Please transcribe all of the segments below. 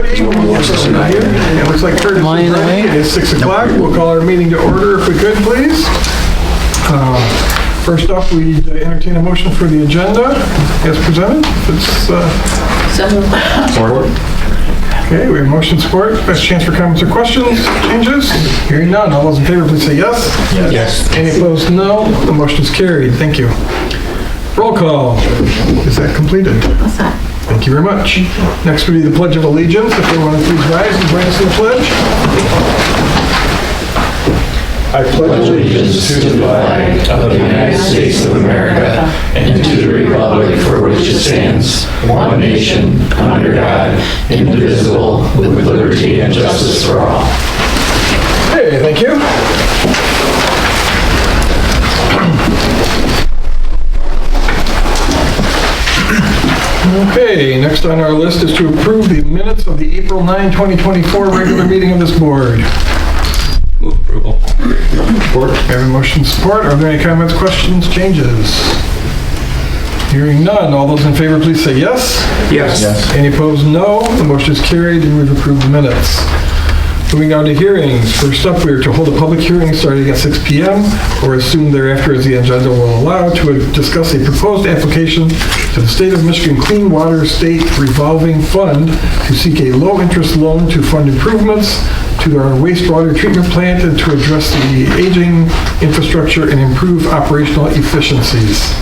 ready. It looks like Curtis is ready. It is 6 o'clock. We'll call our meeting to order if we could, please. First up, we entertain a motion for the agenda as presented. Okay, we have motion support. Best chance for comments or questions, changes? Hearing none. All those in favor, please say yes. Yes. Any opposed, no. The motion is carried. Thank you. Roll call. Is that completed? Thank you very much. Next will be the Pledge of Allegiance. If everyone would please rise and join us in the pledge. I pledge Allegiance to the flag of the United States of America and to the republic for which it stands, one nation, under God, indivisible, with liberty and justice for all. Okay, thank you. Okay, next on our list is to approve the minutes of the April 9, 2024 regular meeting of this board. Move approval. Support. We have a motion support. Are there any comments, questions, changes? Hearing none. All those in favor, please say yes. Yes. Any opposed, no. The motion is carried and we've approved the minutes. Moving on to hearings. First up, we are to hold a public hearing starting at 6 p.m. or as soon thereafter as the agenda will allow to discuss a proposed application to the State of Michigan Clean Water State Revolving Fund to seek a low-interest loan to fund improvements to our wastewater treatment plant and to address the aging infrastructure and improve operational efficiencies.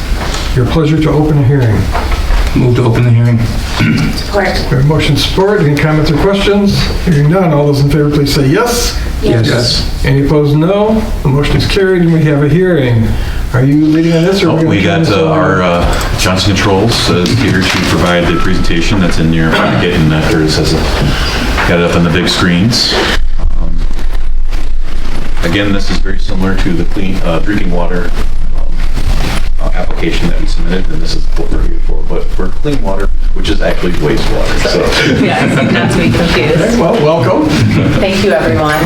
Your pleasure to open a hearing. Move to open the hearing. Support. We have motion support. Any comments or questions? Hearing none. All those in favor, please say yes. Yes. Any opposed, no. The motion is carried and we have a hearing. Are you leading on this? Or We got our Johnson Controls here to provide the presentation that's in your packet, and Curtis has got it up on the big screens. Again, this is very similar to the clean drinking water application that we submitted, and this is what we're here for, but for clean water, which is actually wastewater. So. Yes, not to be confused. Okay, well, welcome. Thank you, everyone.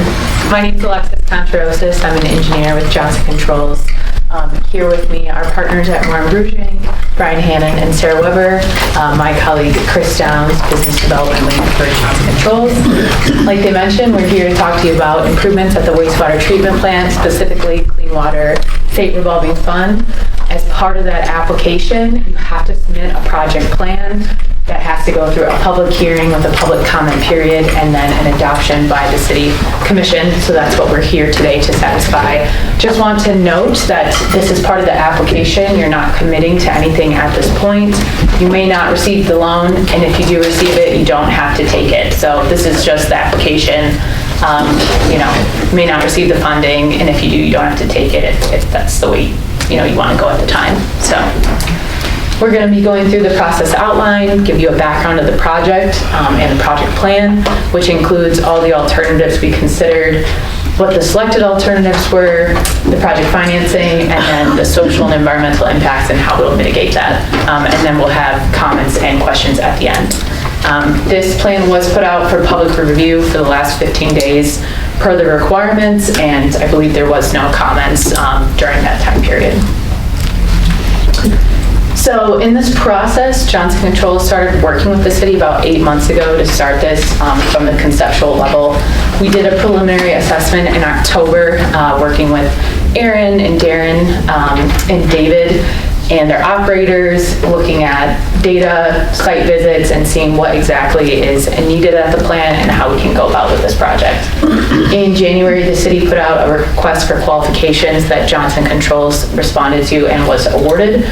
My name is Alexis Controsis. I'm an engineer with Johnson Controls. Here with me are partners at Warren Bruching, Brian Hannon and Sarah Weber, my colleague Chris Downs, Business Development Lead for Johnson Controls. Like they mentioned, we're here to talk to you about improvements at the wastewater treatment plant, specifically Clean Water State Revolving Fund. As part of that application, you have to submit a project plan that has to go through a public hearing with a public comment period and then an adoption by the city commission. So that's what we're here today to satisfy. Just want to note that this is part of the application. You're not committing to anything at this point. You may not receive the loan, and if you do receive it, you don't have to take it. So this is just the application. You may not receive the funding, and if you do, you don't have to take it if that's the way you want to go at the time. So we're going to be going through the process outline, give you a background of the project and the project plan, which includes all the alternatives we considered, what the selected alternatives were, the project financing, and then the social and environmental impacts and how we'll mitigate that. And then we'll have comments and questions at the end. This plan was put out for public review for the last 15 days per the requirements, and I believe there was no comments during that time period. So in this process, Johnson Controls started working with the city about 8 months ago to start this from the conceptual level. We did a preliminary assessment in October, working with Aaron and Darren and David and their operators, looking at data, site visits, and seeing what exactly is needed at the plant and how we can go about with this project. In January, the city put out a request for qualifications that Johnson Controls responded to and was awarded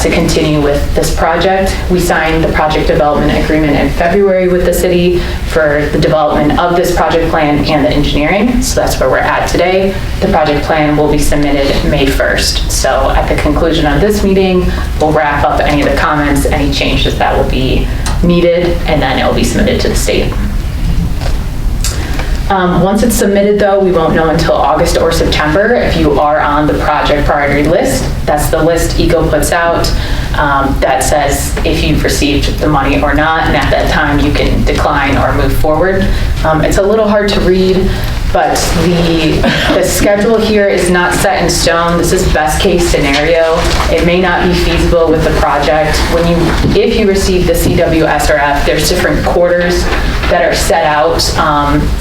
to continue with this project. We signed the project development agreement in February with the city for the development of this project plan and the engineering. So that's where we're at today. The project plan will be submitted May 1st. So at the conclusion of this meeting, we'll wrap up any of the comments, any changes that will be needed, and then it will be submitted to the state. Once it's submitted, though, we won't know until August or September if you are on the project priority list. That's the list ECO puts out that says if you've received the money or not, and at that time you can decline or move forward. It's a little hard to read, but the schedule here is not set in stone. This is best case scenario. It may not be feasible with the project. If you receive the CWSRF, there's different quarters that are set out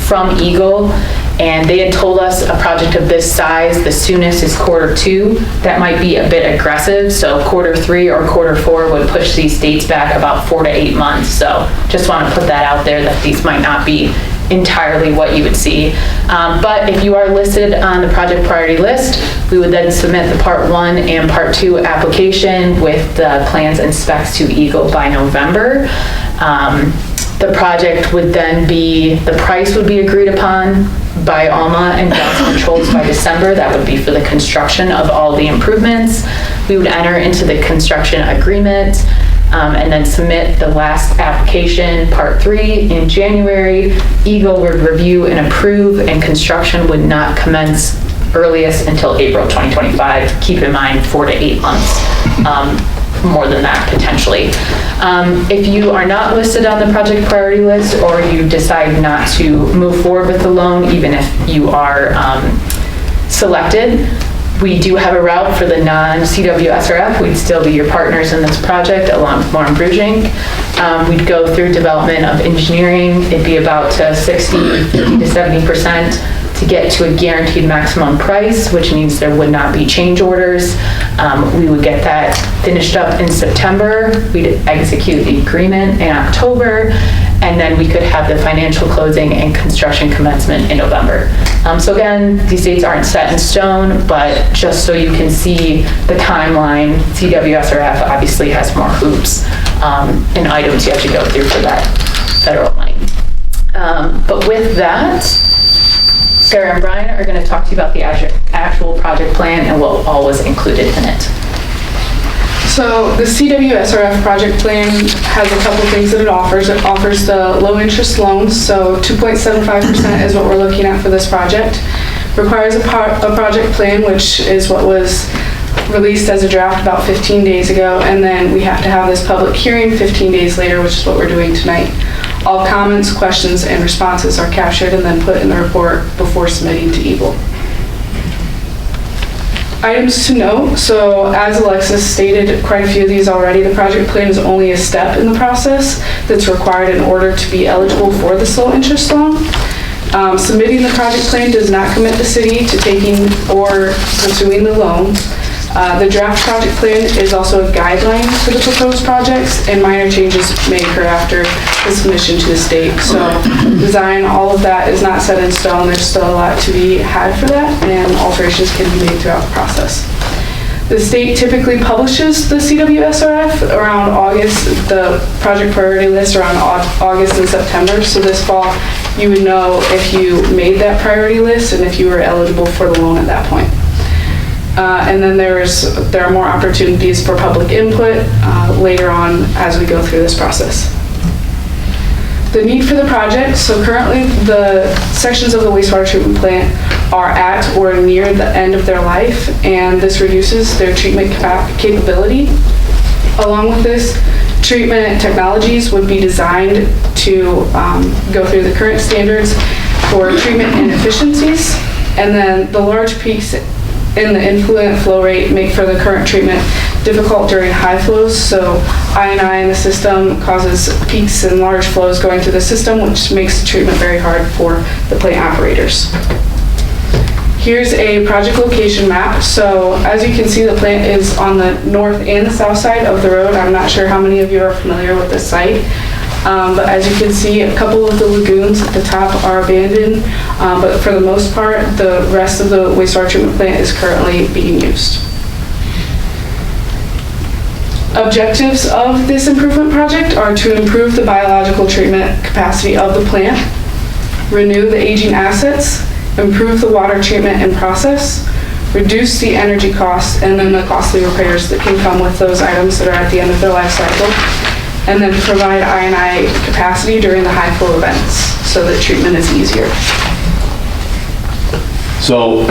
from Eagle, and they had told us a project of this size, the soonest is Q2. That might be a bit aggressive, so Q3 or Q4 would push these dates back about 4 to 8 months. So just want to put that out there that these might not be entirely what you would see. But if you are listed on the project priority list, we would then submit the Part 1 and Part 2 application with the plans and specs to Eagle by November. The project would then be, the price would be agreed upon by Alma and Johnson Controls by December. That would be for the construction of all the improvements. We would enter into the construction agreement and then submit the last application, Part 3, in January. Eagle would review and approve, and construction would not commence earliest until April 2025. Keep in mind, 4 to 8 months. More than that potentially. If you are not listed on the project priority list, or you decide not to move forward with the loan, even if you are selected, we do have a route for the non-CW SRF. We'd still be your partners in this project along with Morin Brugink. We'd go through development of engineering. It'd be about 50 to 70% to get to a guaranteed maximum price, which means there would not be change orders. We would get that finished up in September. We'd execute the agreement in October, and then we could have the financial closing and construction commencement in November. So again, these dates aren't set in stone, but just so you can see the timeline, CWSRF obviously has more hoops and items you have to go through for that federal money. But with that, Sarah and Brian are going to talk to you about the actual project plan and what all was included in it. So the CWSRF project plan has a couple things that it offers. It offers the low interest loans, so 2.75% is what we're looking at for this project. Requires a project plan, which is what was released as a draft about 15 days ago, and then we have to have this public hearing 15 days later, which is what we're doing tonight. All comments, questions, and responses are captured and then put in the report before submitting to Eagle. Items to note, so as Alexis stated quite a few of these already, the project plan is only a step in the process that's required in order to be eligible for this low interest loan. Submitting the project plan does not commit the city to taking or pursuing the loan. The draft project plan is also a guideline for the proposed projects, and minor changes may occur after the submission to the state. So design, all of that is not set in stone. There's still a lot to be had for that, and alterations can be made throughout the process. The state typically publishes the CWSRF around August, the project priority list around August and September. So this fall, you would know if you made that priority list and if you were eligible for the loan at that point. And then there are more opportunities for public input later on as we go through this process. The need for the project, so currently the sections of the wastewater treatment plant are at or near the end of their life, and this reduces their treatment capability. Along with this, treatment technologies would be designed to go through the current standards for treatment inefficiencies, and then the large peaks in the influent flow rate make for the current treatment difficult during high flows. So I&I in the system causes peaks and large flows going through the system, which makes the treatment very hard for the plant operators. Here's a project location map. So as you can see, the plant is on the north and the south side of the road. I'm not sure how many of you are familiar with this site. But as you can see, a couple of the lagoons at the top are abandoned, but for the most part, the rest of the wastewater treatment plant is currently being used. Objectives of this improvement project are to improve the biological treatment capacity of the plant, renew the aging assets, improve the water treatment and process, reduce the energy costs, and then the costly repairs that can come with those items that are at the end of their life cycle, and then provide I&I capacity during the high flow events so that treatment is easier. So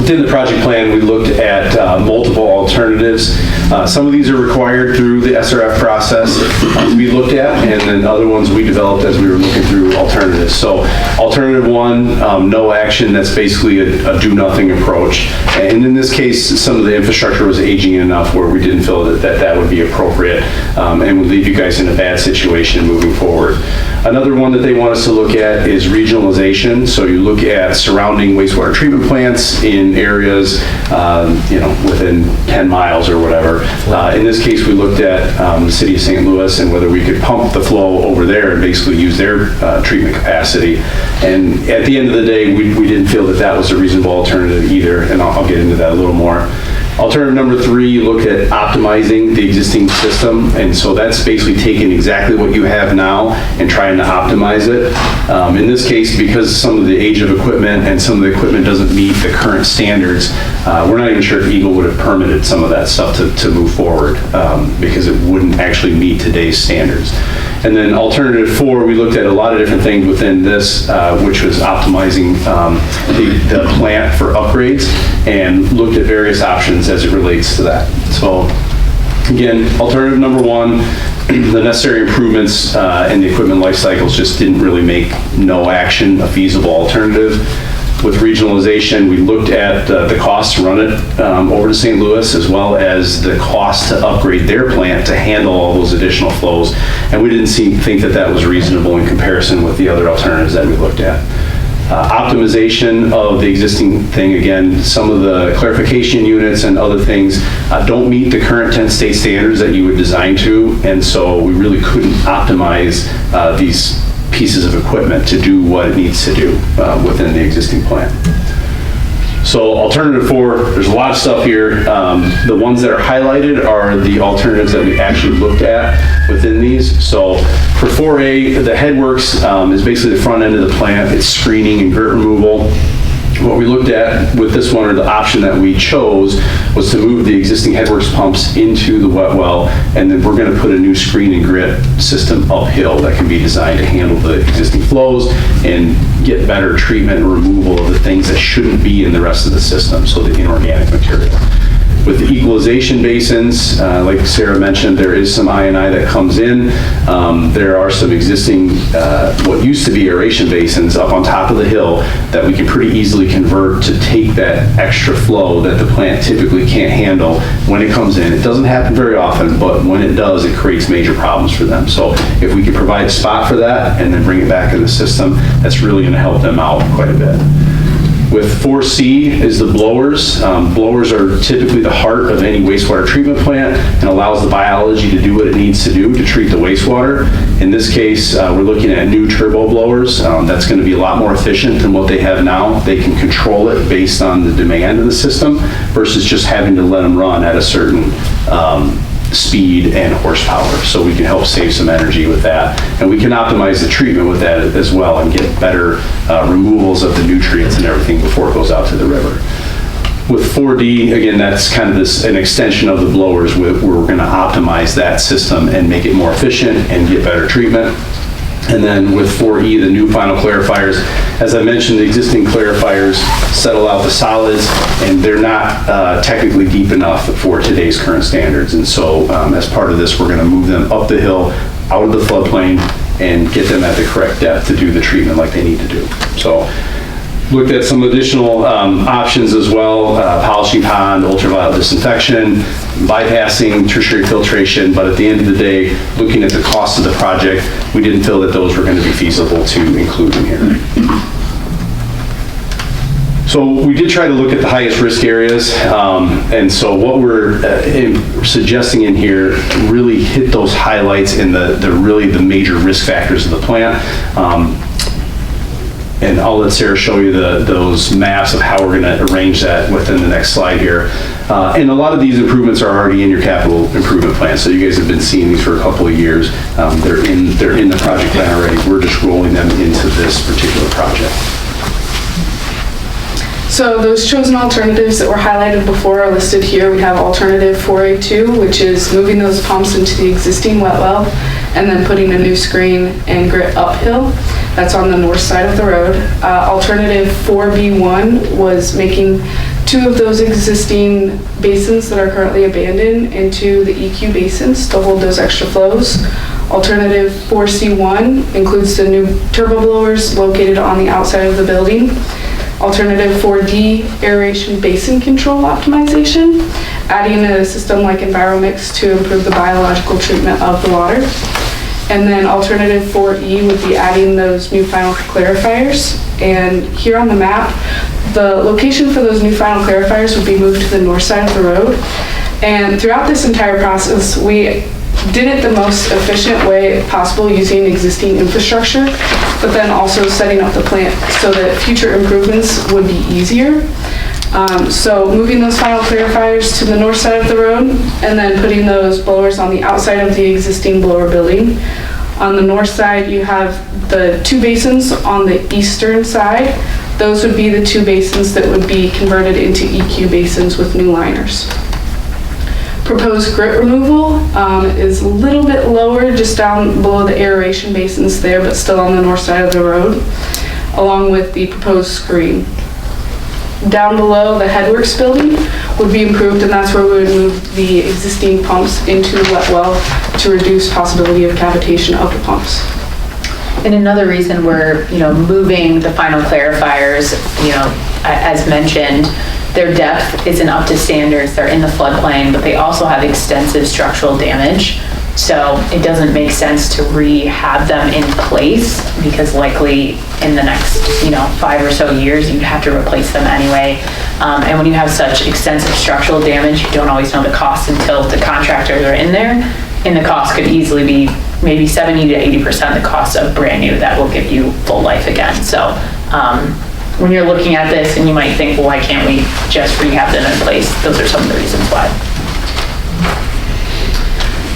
within the project plan, we looked at multiple alternatives. Some of these are required through the SRF process to be looked at, and then other ones we developed as we were looking through two alternatives. So alternative one, no action, that's basically a do-nothing approach. And in this case, some of the infrastructure was aging enough where we didn't feel that would be appropriate and would leave you guys in a bad situation moving forward. Another one that they want us to look at is regionalization. So you look at surrounding wastewater treatment plants in areas, within 10 miles or whatever. In this case, we looked at the city of St. Louis and whether we could pump the flow over there and basically use their treatment capacity. And at the end of the day, we didn't feel that was a reasonable alternative either, and I'll get into that a little more. Alternative number three, you look at optimizing the existing system, and so that's basically taking exactly what you have now and trying to optimize it. In this case, because some of the age of equipment and some of the equipment doesn't meet the current standards, we're not even sure if Eagle would have permitted some of that stuff to move forward because it wouldn't actually meet today's standards. And then alternative four, we looked at a lot of different things within this, which was optimizing the plant for upgrades and looked at various options as it relates to that. So again, alternative number one, the necessary improvements in the equipment life cycles just didn't really make no action a feasible alternative. With regionalization, we looked at the cost to run it over to St. Louis, as well as the cost to upgrade their plant to handle all those additional flows. And we didn't think that was reasonable in comparison with the other alternatives that we looked at. Optimization of the existing thing, again, some of the clarification units and other things don't meet the current 10 state standards that you would design to, and so we really couldn't optimize these pieces of equipment to do what it needs to do within the existing plant. So alternative four, there's a lot of stuff here. The ones that are highlighted are the alternatives that we actually looked at within these. So for 4A, the headworks is basically the front end of the plant. It's screening and grit removal. What we looked at with this one, or the option that we chose, was to move the existing headworks pumps into the wet well, and then we're going to put a new screen and grit system uphill that can be designed to handle the existing flows and get better treatment and removal of the things that shouldn't be in the rest of the system, so the inorganic material. With the equalization basins, like Sarah mentioned, there is some I&I that comes in. There are some existing, what used to be aeration basins up on top of the hill that we can pretty easily convert to take that extra flow that the plant typically can't handle when it comes in. It doesn't happen very often, but when it does, it creates major problems for them. So if we can provide a spot for that and then bring it back in the system, that's really going to help them out quite a bit. With 4C is the blowers. Blowers are typically the heart of any wastewater treatment plant and allows the biology to do what it needs to do to treat the wastewater. In this case, we're looking at new turbo blowers. That's going to be a lot more efficient than what they have now. They can control it based on the demand of the system versus just having to let them run at a certain speed and horsepower. So we can help save some energy with that. And we can optimize the treatment with that as well and get better removals of the nutrients and everything before it goes out to the river. With 4D, again, that's kind of an extension of the blowers where we're going to optimize that system and make it more efficient and get better treatment. And then with 4E, the new final clarifiers, as I mentioned, the existing clarifiers settle out the solids, and they're not technically deep enough for today's current standards. And so as part of this, we're going to move them up the hill, out of the floodplain, and get them at the correct depth to do the treatment like they need to do. So looked at some additional options as well, polishing pond, ultraviolet disinfection, bypassing tertiary filtration, but at the end of the day, looking at the cost of the project, we didn't feel that those were going to be feasible to include in here. So we did try to look at the highest risk areas, and so what we're suggesting in here really hit those highlights in the major risk factors of the plant. And I'll let Sarah show you those maps of how we're going to arrange that within the next slide here. And a lot of these improvements are already in your capital improvement plan, so you guys have been seeing these for a couple of years. They're in the project plan already. We're just rolling them into this particular project. So those chosen alternatives that were highlighted before are listed here. We have alternative 4A2, which is moving those pumps into the existing wet well and then putting a new screen and grit uphill. That's on the north side of the road. Alternative 4B1 was making 2 of those existing basins that are currently abandoned into the EQ basins to hold those extra flows. Alternative 4C1 includes the new turbo blowers located on the outside of the building. Alternative 4D, aeration basin control optimization, adding a system like Enviromix to improve the biological treatment of the water. And then alternative 4E would be adding those new final clarifiers. And here on the map, the location for those new final clarifiers would be moved to the north side of the road. And throughout this entire process, we did it the most efficient way possible using existing infrastructure, but then also setting up the plant so that future improvements would be easier. So moving those final clarifiers to the north side of the road and then putting those blowers on the outside of the existing blower building. On the north side, you have the two basins on the eastern side. Those would be the two basins that would be converted into EQ basins with new liners. Proposed grit removal is a little bit lower, just down below the aeration basins there, but still on the north side of the road, along with the proposed screen. Down below, the headworks building would be improved, and that's where we would move the existing pumps into the wet well to reduce possibility of cavitation of the pumps. And another reason we're, moving the final clarifiers, as mentioned, their depth isn't up to standards. They're in the floodplain, but they also have extensive structural damage. So it doesn't make sense to rehab them in place because likely in the next, 5 or so years, you'd have to replace them anyway. And when you have such extensive structural damage, you don't always know the cost until the contractors are in there. And the cost could easily be maybe 70 to 80% the cost of brand new that will give you full life again. So when you're looking at this and you might think, well, why can't we just rehab them in place? Those are some of the reasons why.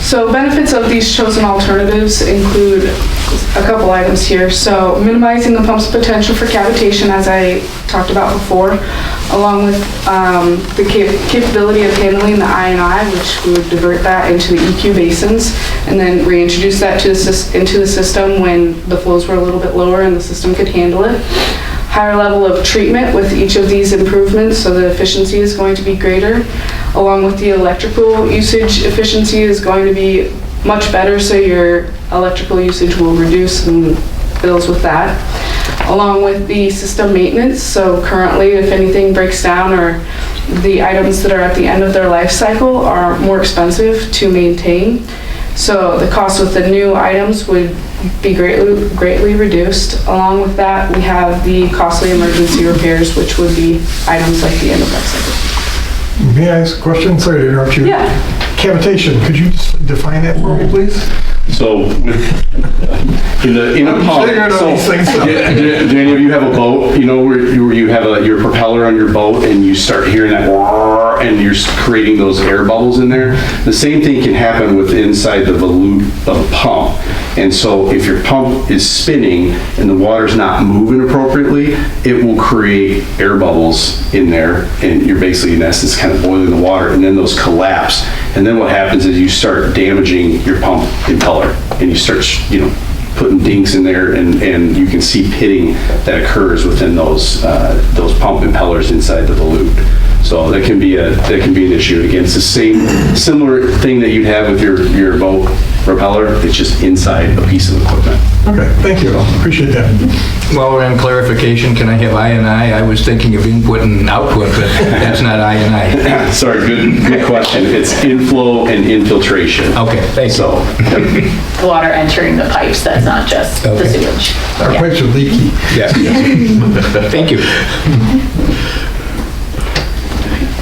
So benefits of these chosen alternatives include a couple items here. So minimizing the pump's potential for cavitation, as I talked about before, along with the capability of handling the I&I, which we would divert that into the EQ basins and then reintroduce that into the system when the flows were a little bit lower and the system could handle it. Higher level of treatment with each of these improvements, so the efficiency is going to be greater, along with the electrical usage efficiency is going to be much better, so your electrical usage will reduce and bills with that. Along with the system maintenance, so currently if anything breaks down or the items that are at the end of their life cycle are more expensive to maintain. So the cost with the new items would be greatly reduced. Along with that, we have the costly emergency repairs, which would be items like the end of life cycle. May I ask a question? Sorry to interrupt you. Yeah. Cavitation, could you just define that for me, please? So, in a pump, figuring out these things. do any of you have a boat, where you have your propeller on your boat and you start hearing that roar and you're creating those air bubbles in there? The same thing can happen with inside the volute of a pump. And so if your pump is spinning and the water's not moving appropriately, it will create air bubbles in there, and you're basically, in essence, kind of boiling the water, and then those collapse. And then what happens is you start damaging your pump impeller, and you start, putting dinks in there, and you can see pitting that occurs within those pump impellers inside the volute. So that can be an issue. Again, it's the similar thing that you'd have with your boat propeller. It's just inside a piece of equipment. Okay, thank you. Appreciate that. While we're on clarification, can I have I&I? I was thinking of input and output, but that's not I&I. Sorry, good question. It's inflow and infiltration. Okay, thank you. So, The water entering the pipes, that's not just the Okay. sewage. Our Yeah. pipes are leaky. Yes. Thank you.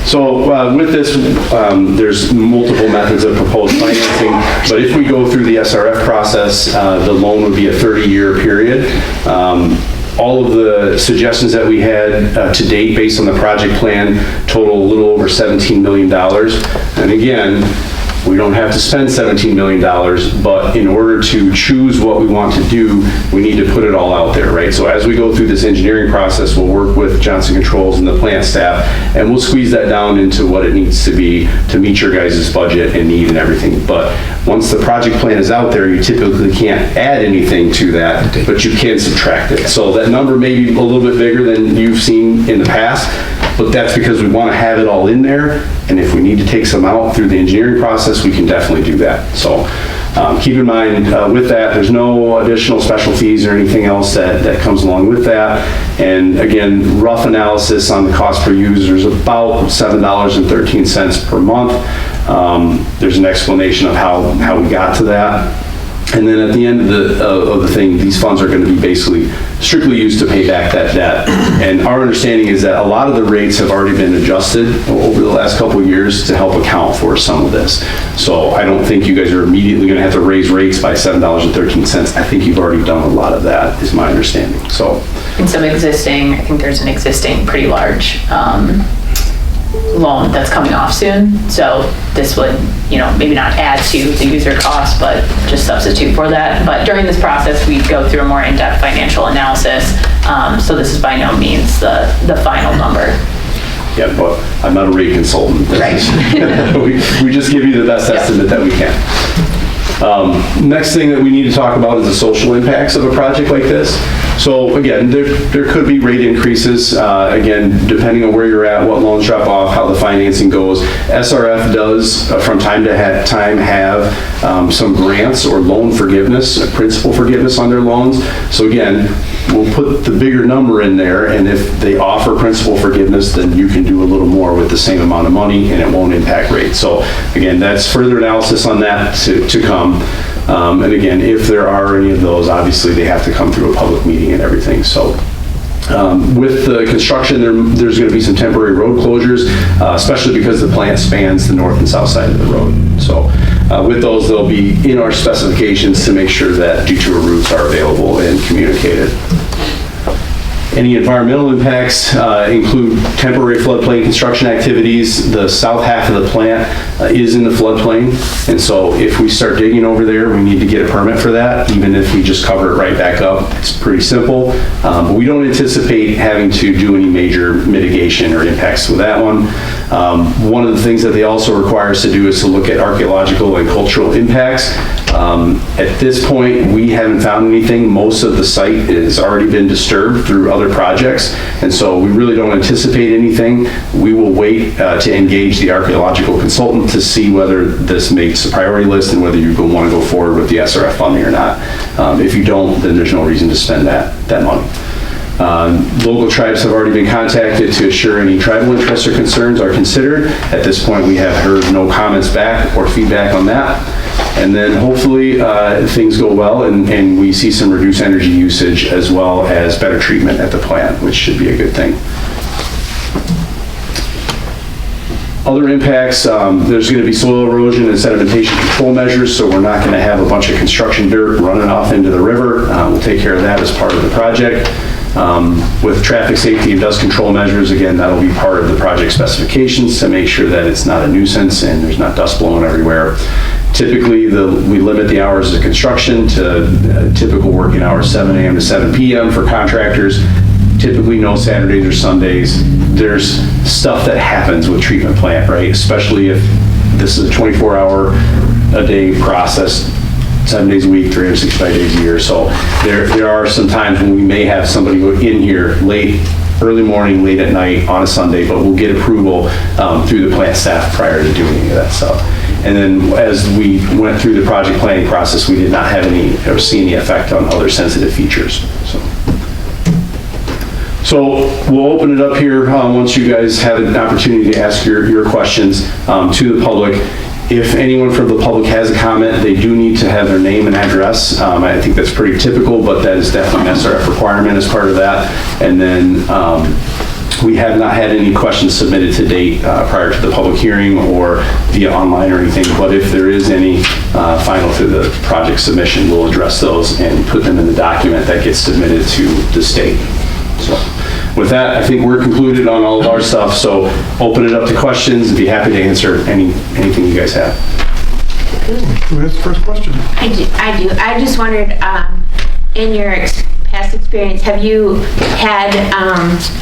So with this, there's multiple methods of proposed financing, but if we go through the SRF process, the loan would be a 30-year period. All of the suggestions that we had to date based on the project plan total a little over $17 million. And again, we don't have to spend $17 million, but in order to choose what we want to do, we need to put it all out there, right? So as we go through this engineering process, we'll work with Johnson Controls and the plant staff, and we'll squeeze that down into what it needs to be to meet your guys' budget and need and everything. But once the project plan is out there, you typically can't add anything to that, but you can subtract it. So that number may be a little bit bigger than you've seen in the past, but that's because we want to have it all in there, and if we need to take some out through the engineering process, we can definitely do that. So Keep in mind, with that, there's no additional special fees or anything else that comes along with that. And again, rough analysis on the cost per user is about $7.13 per month. There's an explanation of how we got to that. And then at the end of the thing, these funds are going to be basically strictly used to pay back that debt. And our understanding is that a lot of the rates have already been adjusted over the last couple of years to help account for some of this. So I don't think you guys are immediately going to have to raise rates by $7.13. I think you've already done a lot of that, is my understanding. So, And some existing, I think there's an existing pretty large loan that's coming off soon. So this would, maybe not add to the user cost, but just substitute for that. But during this process, we go through a more in-depth financial analysis. So this is by no means the final number. yeah, but I'm not a rate consultant. Right. We just give you the best estimate that we can. Next thing that we need to talk about is the social impacts of a project like this. So again, there could be rate increases, again, depending on where you're at, what loans drop off, how the financing goes. SRF does, from time to time, have some grants or loan forgiveness, principal forgiveness on their loans. So again, we'll put the bigger number in there, and if they offer principal forgiveness, then you can do a little more with the same amount of money, and it won't impact rates. So again, that's further analysis on that to come. And again, if there are any of those, obviously they have to come through a public meeting and everything. So with the construction, there's going to be some temporary road closures, especially because the plant spans the north and south side of the road. So with those, they'll be in our specifications to make sure that detour routes are available and communicated. Any environmental impacts include temporary floodplain construction activities. The south half of the plant is in the floodplain, and so if we start digging over there, we need to get a permit for that, even if we just cover it right back up. It's pretty simple, but we don't anticipate having to do any major mitigation or impacts with that one. One of the things that they also require us to do is to look at archaeological and cultural impacts. At this point, we haven't found anything. Most of the site has already been disturbed through other projects, and so we really don't anticipate anything. We will wait to engage the archaeological consultant to see whether this makes a priority list and whether you want to go forward with the SRF funding or not. If you don't, then there's no reason to spend that money. Local tribes have already been contacted to assure any tribal interests or concerns are considered. At this point, we have heard no comments back or feedback on that. And then hopefully things go well and we see some reduced energy usage as well as better treatment at the plant, which should be a good thing. Other impacts, there's going to be soil erosion and sedimentation control measures, so we're not going to have a bunch of construction dirt running off into the river. We'll take care of that as part of the project. With traffic safety and dust control measures, again, that'll be part of the project specifications to make sure that it's not a nuisance and there's not dust blowing everywhere. Typically, we limit the hours of construction to typical working hours, 7 a.m. to 7 p.m. for contractors. Typically no Saturdays or Sundays. There's stuff that happens with treatment plant, right? Especially if this is a 24-hour-a-day process, 7 days a week, 365 days a year. So there are some times when we may have somebody go in here early morning, late at night on a Sunday, but we'll get approval through the plant staff prior to doing any of that stuff. And then as we went through the project planning process, we did not have any or see any effect on other sensitive features. So we'll open it up here once you guys have an opportunity to ask your questions to the public. If anyone from the public has a comment, they do need to have their name and address. I think that's pretty typical, but that is definitely an SRF requirement as part of that. And then we have not had any questions submitted to date prior to the public hearing or via online or anything, but if there is any final to the project submission, we'll address those and put them in the document that gets submitted to the state. So with that, I think we're concluded on all of our stuff, so open it up to questions and be happy to answer anything you guys have. Who has the first question? I do. I just wondered, in your past experience, have you had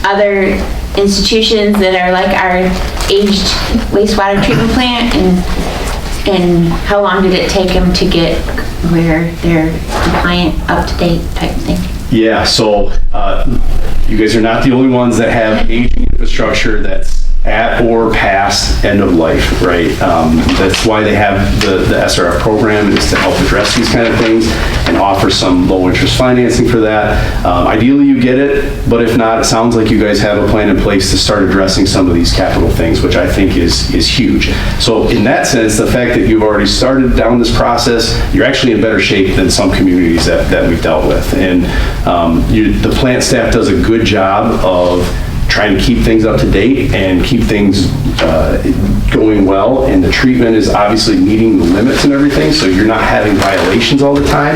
other institutions that are like our aged wastewater treatment plant, and how long did it take them to get where they're compliant, up to date type thing? Yeah, so you guys are not the only ones that have aging infrastructure that's at or past end of life, right? That's why they have the SRF program, is to help address these kind of things and offer some low interest financing for that. Ideally, you get it, but if not, it sounds like you guys have a plan in place to start addressing some of these capital things, which I think is huge. So in that sense, the fact that you've already started down this process, you're actually in better shape than some communities that we've dealt with. And the plant staff does a good job of trying to keep things up to date and keep things going well, and the treatment is obviously meeting the limits and everything, so you're not having violations all the time.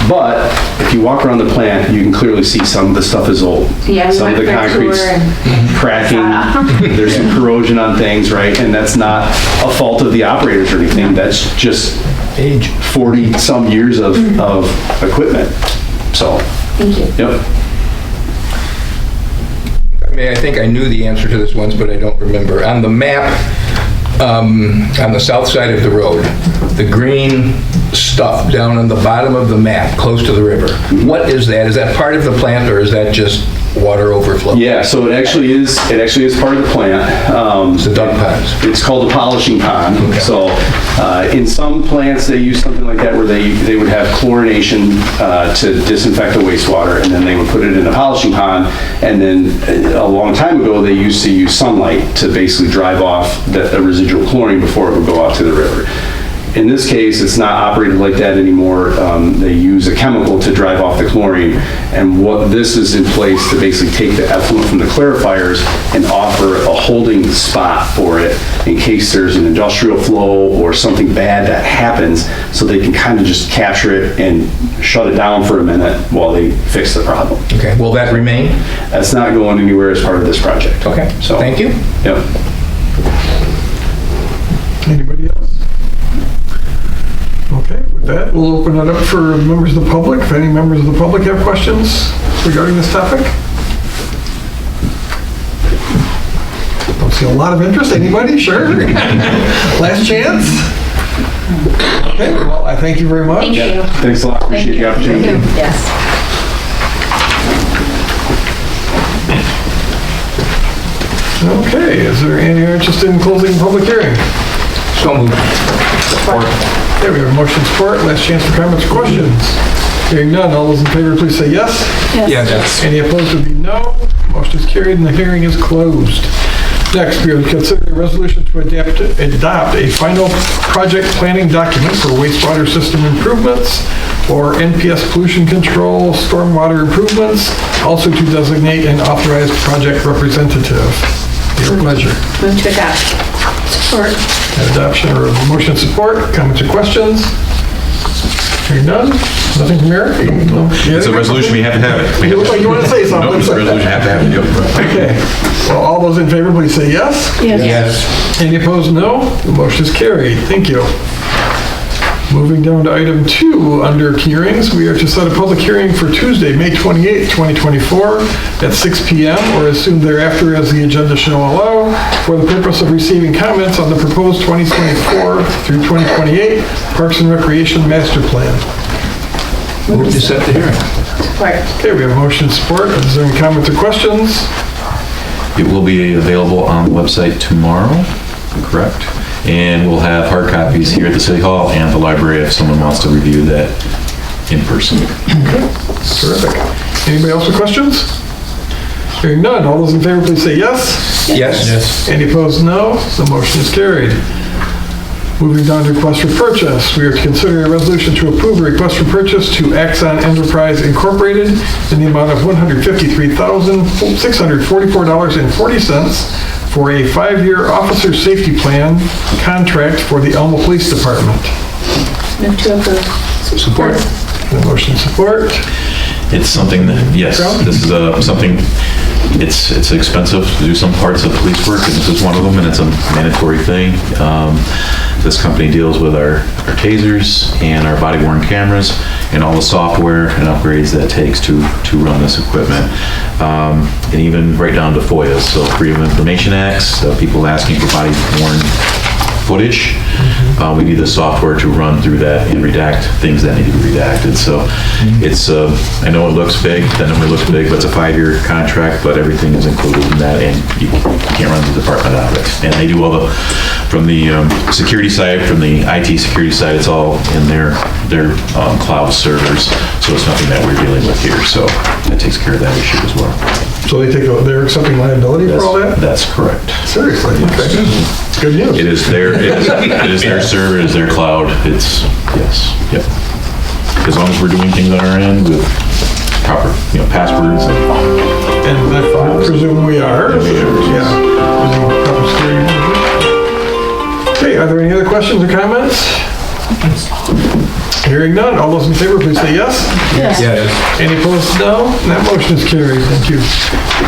But if you walk around the plant, you can clearly see some of the stuff is old. Yeah, we some of the went for a concrete's tour and- cracking, there's some corrosion on things, right? And that's not a fault of the operators or anything, that's just Age. 40 some years of equipment, so. Thank you. Yep. I think I knew the answer to this once, but I don't remember. On the map, on the south side of the road, the green stuff down on the bottom of the map, close to the river, what is that? Is that part of the plant, or is that just water overflow? Yeah, so it actually is part of the plant. It's the duck ponds. It's called a polishing pond. Okay. So in some plants, they use something like that where they would have chlorination to disinfect the wastewater, and then they would put it in a polishing pond. And then a long time ago, they used to use sunlight to basically drive off the residual chlorine before it would go out to the river. In this case, it's not operated like that anymore. They use a chemical to drive off the chlorine, and what this is in place to basically take the effluent from the clarifiers and offer a holding spot for it in case there's an industrial flow or something bad that happens, so they can kind of just capture it and shut it down for a minute while they fix the problem. Okay, will that remain? That's not going anywhere as part of this project. Okay, So, thank you. Yep. Anybody else? Okay, with that, we'll open it up for members of the public. If any members of the public have questions regarding this topic? Don't see a lot of interest. Anybody? Sure. Last chance? Okay, well, I thank you very much. Thank you. Thanks a lot. Appreciate the opportunity. Yes. Okay, is there any interest in closing the public hearing? So moved. Okay, we have motion support. Last chance for comments or questions. Hearing none, all those in favor, please say yes. Yes. Any opposed would be no. Motion is carried and the hearing is closed. Next, we will consider a resolution to adopt a final project planning document for wastewater system improvements or NPS pollution control, stormwater improvements, also to designate an authorized project representative. Your pleasure. Move to adopt. Support. Adoption or motion support, comments or questions? Hearing none? Nothing from Eric? No? It's a resolution, we have to have it. You look like you want to say something. No, it's a resolution, have to have it, yep. Okay. Well, all those in favor, please say yes. Yes. Any opposed, no. The motion is carried. Thank you. Moving down to item 2 under hearings, we are to set a public hearing for Tuesday, May 28th, 2024 at 6 p.m. or as soon thereafter as the agenda shall allow for the purpose of receiving comments on the proposed 2024 through 2028 Parks and Recreation Master Plan. Move to set the hearing. Support. Okay, we have motion and support. Is there any comments or questions? It will be available on the website tomorrow, correct? And we'll have hard copies here at the City Hall and the library if someone wants to review that in person. Terrific. Anybody else with questions? Hearing none, all those in favor, please say yes. Yes. Any opposed, no. The motion is carried. Moving down to request for purchase, we are to consider a resolution to approve a request for purchase to Axon Enterprise Incorporated in the amount of $153,644.40 for a 5-year officer safety plan contract for the Elma Police Department. Move to approve. Support. The motion support. It's something that, yes, this is something, it's expensive to do some parts of police work, and this is one of them, and it's a mandatory thing. This company deals with our tasers and our body-worn cameras and all the software and upgrades that takes to run this equipment. And even right down to FOIAs, so Freedom of Information Acts, people asking for body-worn footage. we need the software to run through that and redact things that need to be redacted. So it's, I know it looks big, that number looks big, but it's a 5-year contract, but everything is included in that, and you can't run the department out of it. And they do all the, from the security side, from the IT security side, it's all in their cloud servers, so it's nothing that we're dealing with here. So that takes care of that issue as well. So they're accepting liability for all that? That's correct. Seriously? Okay. Good news. It is their server, it is their cloud. It's, yes, yep. As long as we're doing things on our end with proper, passwords and I presume we are. Yeah. Okay, are there any other questions or comments? Hearing none, all those in favor, please say yes. Yes. Any opposed, no. And that motion is carried. Thank you.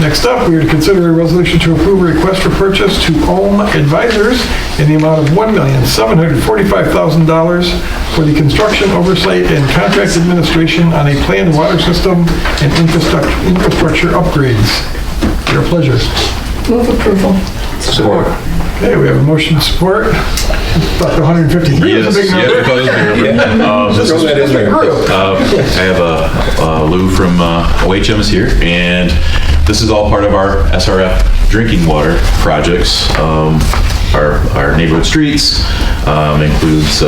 Next up, we are to consider a resolution to approve a request for purchase to Ohm Advisors in the amount of $1,745,000 for the construction, oversight, and contract administration on a planned water system and infrastructure upgrades. Your pleasure. Move approval. Support. Okay, we have a motion to support. About 153 is a big number. Throw that in there. I have Lou from OHM is here, and this is all part of our SRF drinking water projects. Our neighborhood streets includes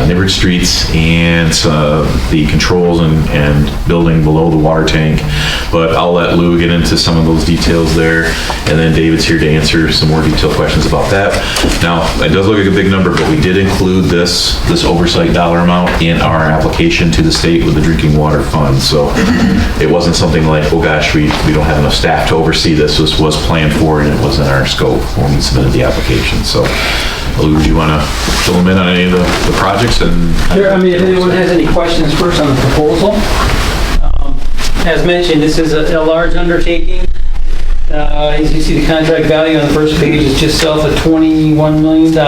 neighborhood streets and the controls and building below the water tank. But I'll let Lou get into some of those details there, and then David's here to answer some more detailed questions about that. Now, it does look like a big number, but we did include this oversight dollar amount in our application to the state with the drinking water fund. So it wasn't something like, oh gosh, we don't have enough staff to oversee this. This was planned for, and it was in our scope when we submitted the application. So, Lou, do you want to fill them in on any of the projects? Sure. I mean, if anyone has any questions first on the proposal. As mentioned, this is a large undertaking. As you see, the contract value on the first page is just south of $21 million. It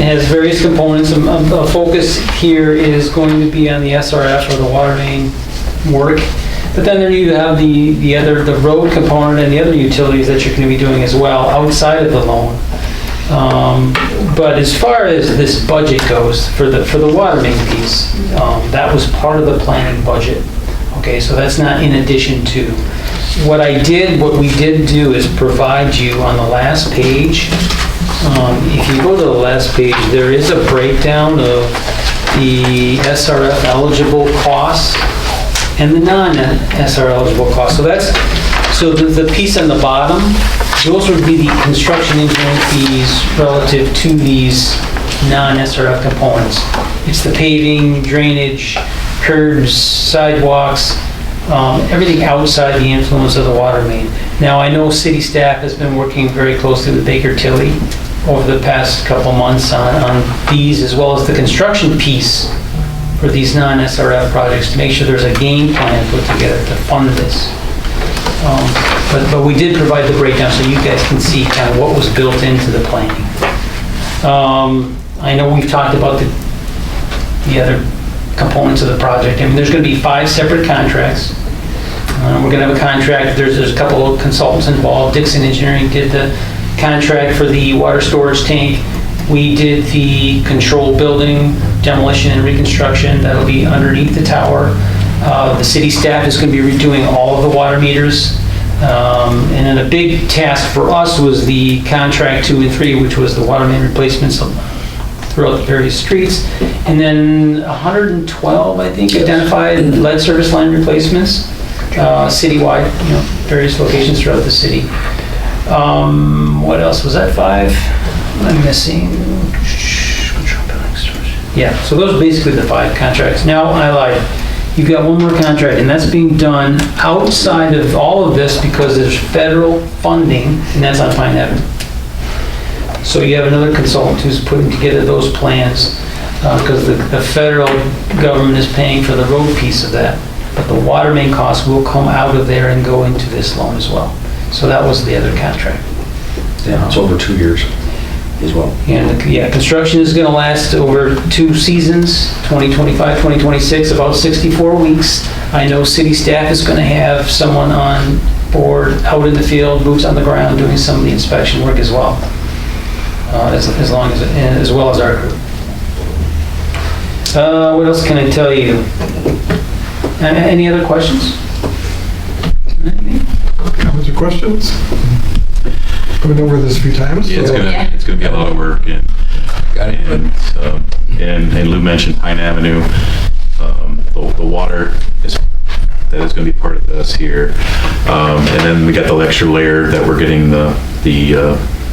has various components. A focus here is going to be on the SRF, or the water main work. But then there you have the road component and the other utilities that you're going to be doing as well outside of the loan. But as far as this budget goes for the water main piece, that was part of the planning budget. Okay, so that's not in addition to. What we did do is provide you on the last page. If you go to the last page, there is a breakdown of the SRF eligible costs and the non-SR eligible costs. So the piece on the bottom, those would be the construction engineering fees relative to these non-SRF components. It's the paving, drainage, curbs, sidewalks, everything outside the influence of the water main. Now, I know city staff has been working very closely with Baker Tilly over the past couple months on these, as well as the construction piece for these non-SRF projects, to make sure there's a game plan put together to fund this. But we did provide the breakdown so you guys can see kind of what was built into the planning. I know we've talked about the other components of the project. I mean, there's going to be 5 separate contracts. We're going to have a contract. There's a couple of consultants involved. Dixon Engineering did the contract for the water storage tank. We did the control building demolition and reconstruction. That'll be underneath the tower. The city staff is going to be redoing all of the water meters. And then a big task for us was the contract 2 and 3, which was the water main replacements throughout the various streets. And then 112, I think, identified lead service line replacements citywide, various locations throughout the city. What else was that? 5? I'm missing. Yeah, so those are basically the 5 contracts. Now, I lied. You've got one more contract, and that's being done outside of all of this because there's federal funding, and that's on Pine Avenue. So you have another consultant who's putting together those plans because the federal government is paying for the road piece of that, but the water main costs will come out of there and go into this loan as well. So that was the other contract. Yeah, it's over 2 years as well. And construction is going to last over 2 seasons, 2025, 2026, about 64 weeks. I know city staff is going to have someone on board out in the field, boots on the ground, doing some of the inspection work as well. as long as well as our crew. What else can I tell you? Any other questions? Comments or questions? Going over this a few times. Yeah, so- it's gonna be a lot of work, and Lou mentioned Pine Avenue. The water that is gonna be part of this here. And then we got the extra layer that we're getting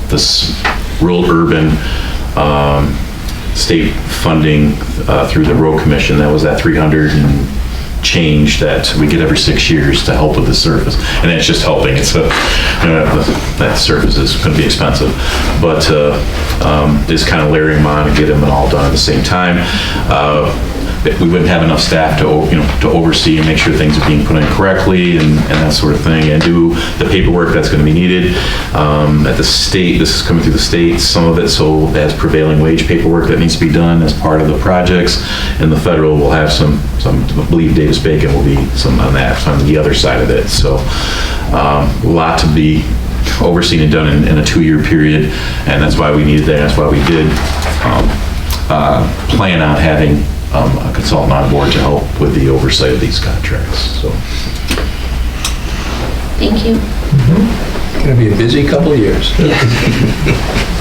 this rural urban, state funding, through the road commission. That was that 300 and change that we get every 6 years to help with the surface. And that's just helping. It's that surface is going to be expensive, but just kind of layering them on and get them all done at the same time. We wouldn't have enough staff to oversee and make sure things are being put in correctly and that sort of thing, and do the paperwork that's going to be needed. At the state, this is coming through the state, some of it, so as prevailing wage paperwork that needs to be done as part of the projects. And the federal will have some I believe Davis Bacon will be some on that, on the other side of it. So a lot to be overseen and done in a 2-year period, and that's why we needed that. That's why we did plan on having a consultant on board to help with the oversight of these contracts. So, Thank you. Gonna be a busy couple of years.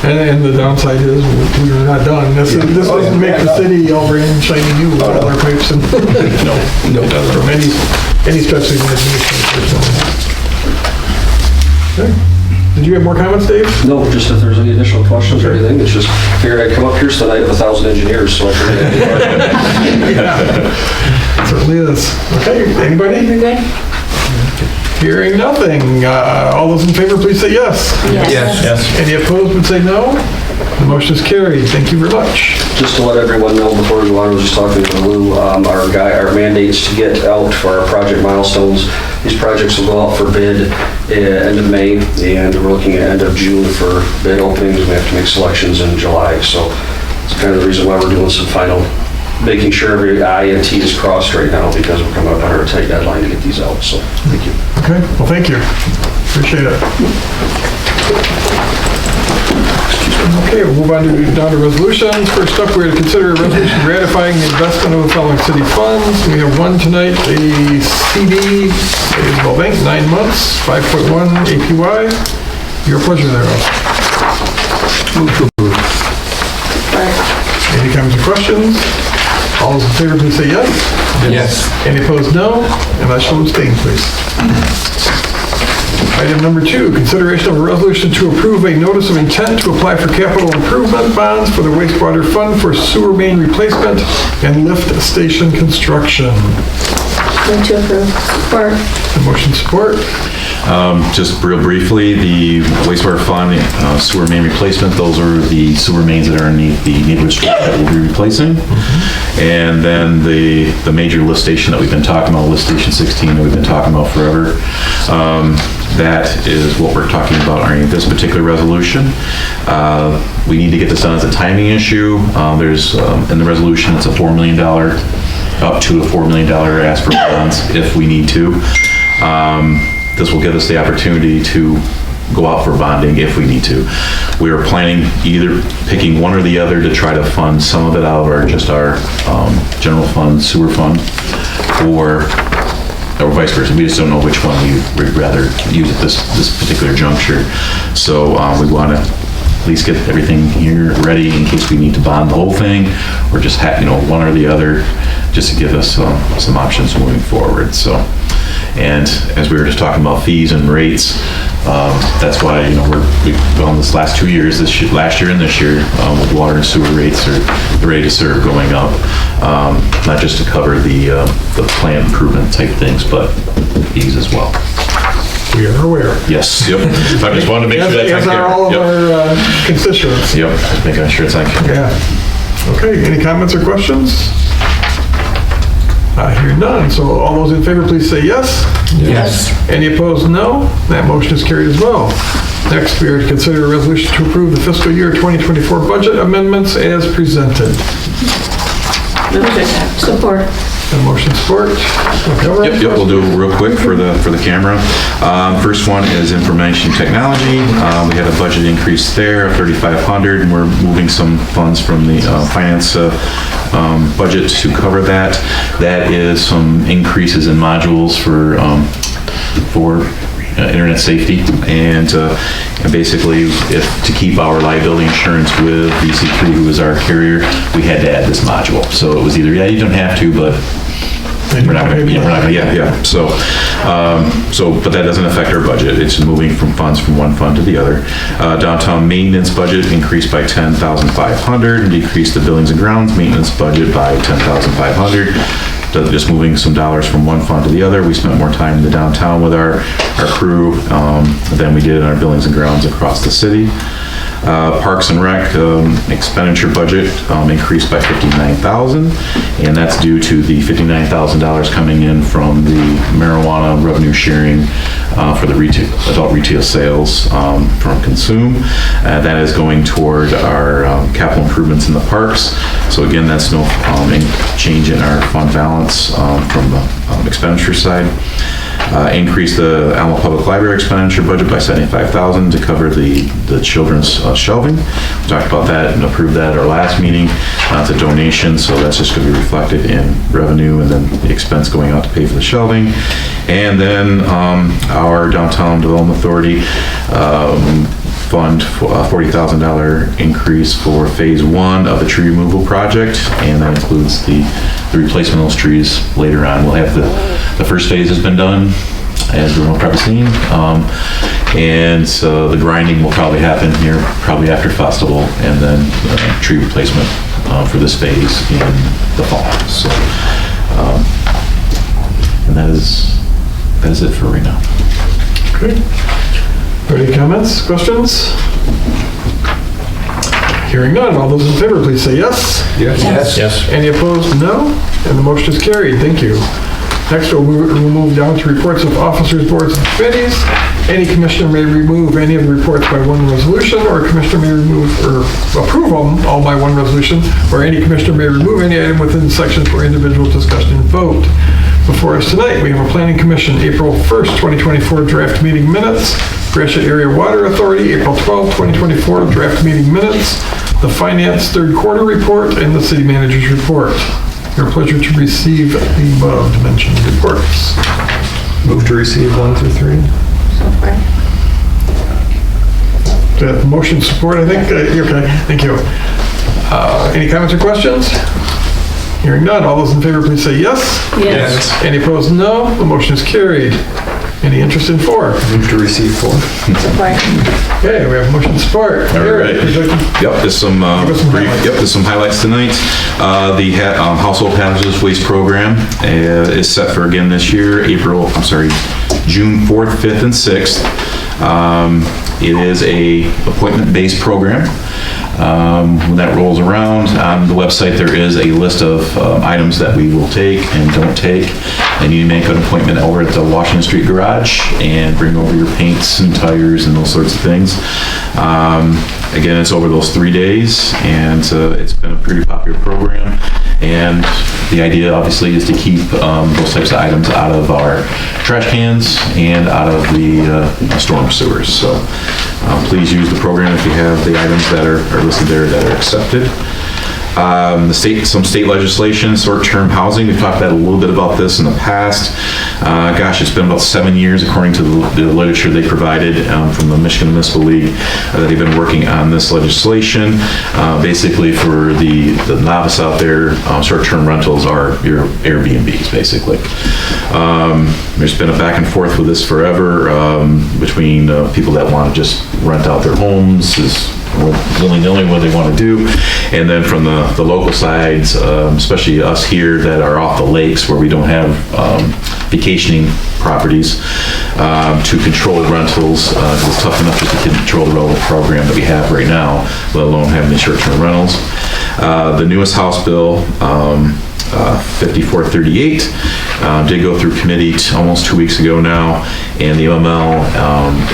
And the downside is, we are not done. This doesn't make the city all brand shiny new with all our pipes and, no, from any stretch of the imagination. Okay. Did you have more comments, Dave? No, just if there's any additional questions or anything, it's just, figured I'd come up here tonight with 1,000 engineers, so I figured Certainly is. Okay, anybody? We're good? Hearing nothing. All those in favor, please say yes. Yes. Any opposed would say no. The motion is carried. Thank you very much. Just to let everyone know, before we go on, I was just talking to Lou, our mandates to get out for our project milestones. These projects will go out for bid end of May, and we're looking at end of June for bid openings. We have to make selections in July, so it's kind of the reason why we're doing some final, making sure every I and T is crossed right now, because we're coming up on our tight deadline to get these out, so thank you. Okay, well, thank you. Appreciate it. Okay, we'll move on down to resolutions. First up, we're to consider a resolution ratifying the investment of the following city funds. We have one tonight, a CD, Municipal Bank, 9 months, 5.1 APY. Your pleasure thereof. Any comments or questions? All those in favor, please say yes. Yes. Any opposed, no. And I shall abstain, please. Item number 2, consideration of a resolution to approve a notice of intent to apply for capital improvement bonds for the wastewater fund for sewer main replacement and lift station construction. Move to approve. Support. The motion support. just real briefly, the wastewater fund, sewer main replacement, those are the sewer mains that are underneath the neighborhood street that we'll be replacing. And then the major lift station that we've been talking about, lift station 16 that we've been talking about forever. That is what we're talking about in this particular resolution. We need to get this done as a timing issue. There's, in the resolution, it's a $4 million, up to a $4 million ask for bonds if we need to. This will give us the opportunity to go out for bonding if we need to. We are planning either picking one or the other to try to fund some of it out of our general fund, sewer fund, or vice versa. We just don't know which one we'd rather use at this particular juncture. So we want to at least get everything here ready in case we need to bond the whole thing, or just have, one or the other, just to give us some options moving forward. So, and as we were just talking about fees and rates, that's why we've gone this last 2 years, last year and this year, with water and sewer rates are ready to serve going up, not just to cover the plant improvement type things, but fees as well. We are aware. Yes, yep. I just wanted to make sure that's As are all of our constituents. Yep, just making sure it's on camera. Yeah. Okay, any comments or questions? I hear none, so all those in favor, please say yes. Yes. Any opposed, no. That motion is carried as well. Next, we are to consider a resolution to approve the fiscal year 2024 budget amendments as presented. Support. A motion support. McGovern? Yep, we'll do it real quick for the camera. First one is information technology. We had a budget increase there of $3,500, and we're moving some funds from the finance budget to cover that. That is some increases in modules for internet safety, and basically, to keep our liability insurance with VC3, who is our carrier, we had to add this module. So it was either, yeah, you don't have to, but we're not gonna, yeah. So, but that doesn't affect our budget. It's moving from funds from one fund to the other. Downtown maintenance budget increased by $10,500, and decreased the buildings and grounds maintenance budget by $10,500. Just moving some dollars from one fund to the other. We spent more time in the downtown with our crew than we did in our buildings and grounds across the city. Parks and Rec expenditure budget increased by $59,000, and that's due to the $59,000 coming in from the marijuana revenue sharing for the adult retail sales from Consume. That is going toward our capital improvements in the parks. So again, that's no change in our fund balance from the expenditure side. Increased the Alma Public Library expenditure budget by $75,000 to cover the children's shelving. We talked about that and approved that at our last meeting. It's a donation, so that's just going to be reflected in revenue and then the expense going out to pay for the shelving. And then our Downtown Development Authority fund $40,000 increase for phase 1 of the tree removal project, and that includes the replacement of those trees later on. We'll have the first phase has been done, as everyone probably seen, and so the grinding will probably happen here probably after festival, and then tree replacement for this phase in the fall. So, and that is it for right now. Great. Any comments, questions? Hearing none, all those in favor, please say yes. Yes. Any opposed, no. And the motion is carried. Thank you. Next, we'll move down to reports of officers, boards, and committees. Any commissioner may remove any of the reports by one resolution, or a commissioner may remove or approve them all by one resolution, or any commissioner may remove any item within the section for individual discussion and vote. Before us tonight, we have a Planning Commission April 1st, 2024 draft meeting minutes, Gratiot Area Water Authority April 12th, 2024 draft meeting minutes, the Finance third quarter report, and the City Manager's report. Your pleasure to receive the above-mentioned reports. Move to receive 1 through 3. Motion support, I think. Okay, thank you. Any comments or questions? Hearing none, all those in favor, please say yes. Yes. Any opposed, no. The motion is carried. Any interest in 4? Move to receive 4. Support. Okay, we have motion support. All right. Yep, there's some there's some highlights tonight. The Household Hazardous Waste Program is set for again this year, June 4th, 5th, and 6th. It is a appointment-based program. When that rolls around, on the website there is a list of items that we will take and don't take. And you make an appointment over at the Washington Street Garage and bring over your paints and tires and those sorts of things. Again, it's over those 3 days, and it's been a pretty popular program. And the idea, obviously, is to keep those types of items out of our trash cans and out of the storm sewers. So please use the program if you have the items that are listed there that are accepted. Some state legislation, short-term housing. We've talked a little bit about this in the past. It's been about 7 years, according to the literature they provided from the Michigan Municipal League, that they've been working on this legislation. Basically, for the novice out there, short-term rentals are your Airbnbs, basically. There's been a back and forth with this forever between people that want to just rent out their homes, willy-nilly what they want to do, and then from the local sides, especially us here that are off the lakes where we don't have vacationing properties, to control rentals. It's tough enough just to control the rental program that we have right now, let alone having the short-term rentals. The newest House bill, 5438, did go through committee almost 2 weeks ago now, and the OML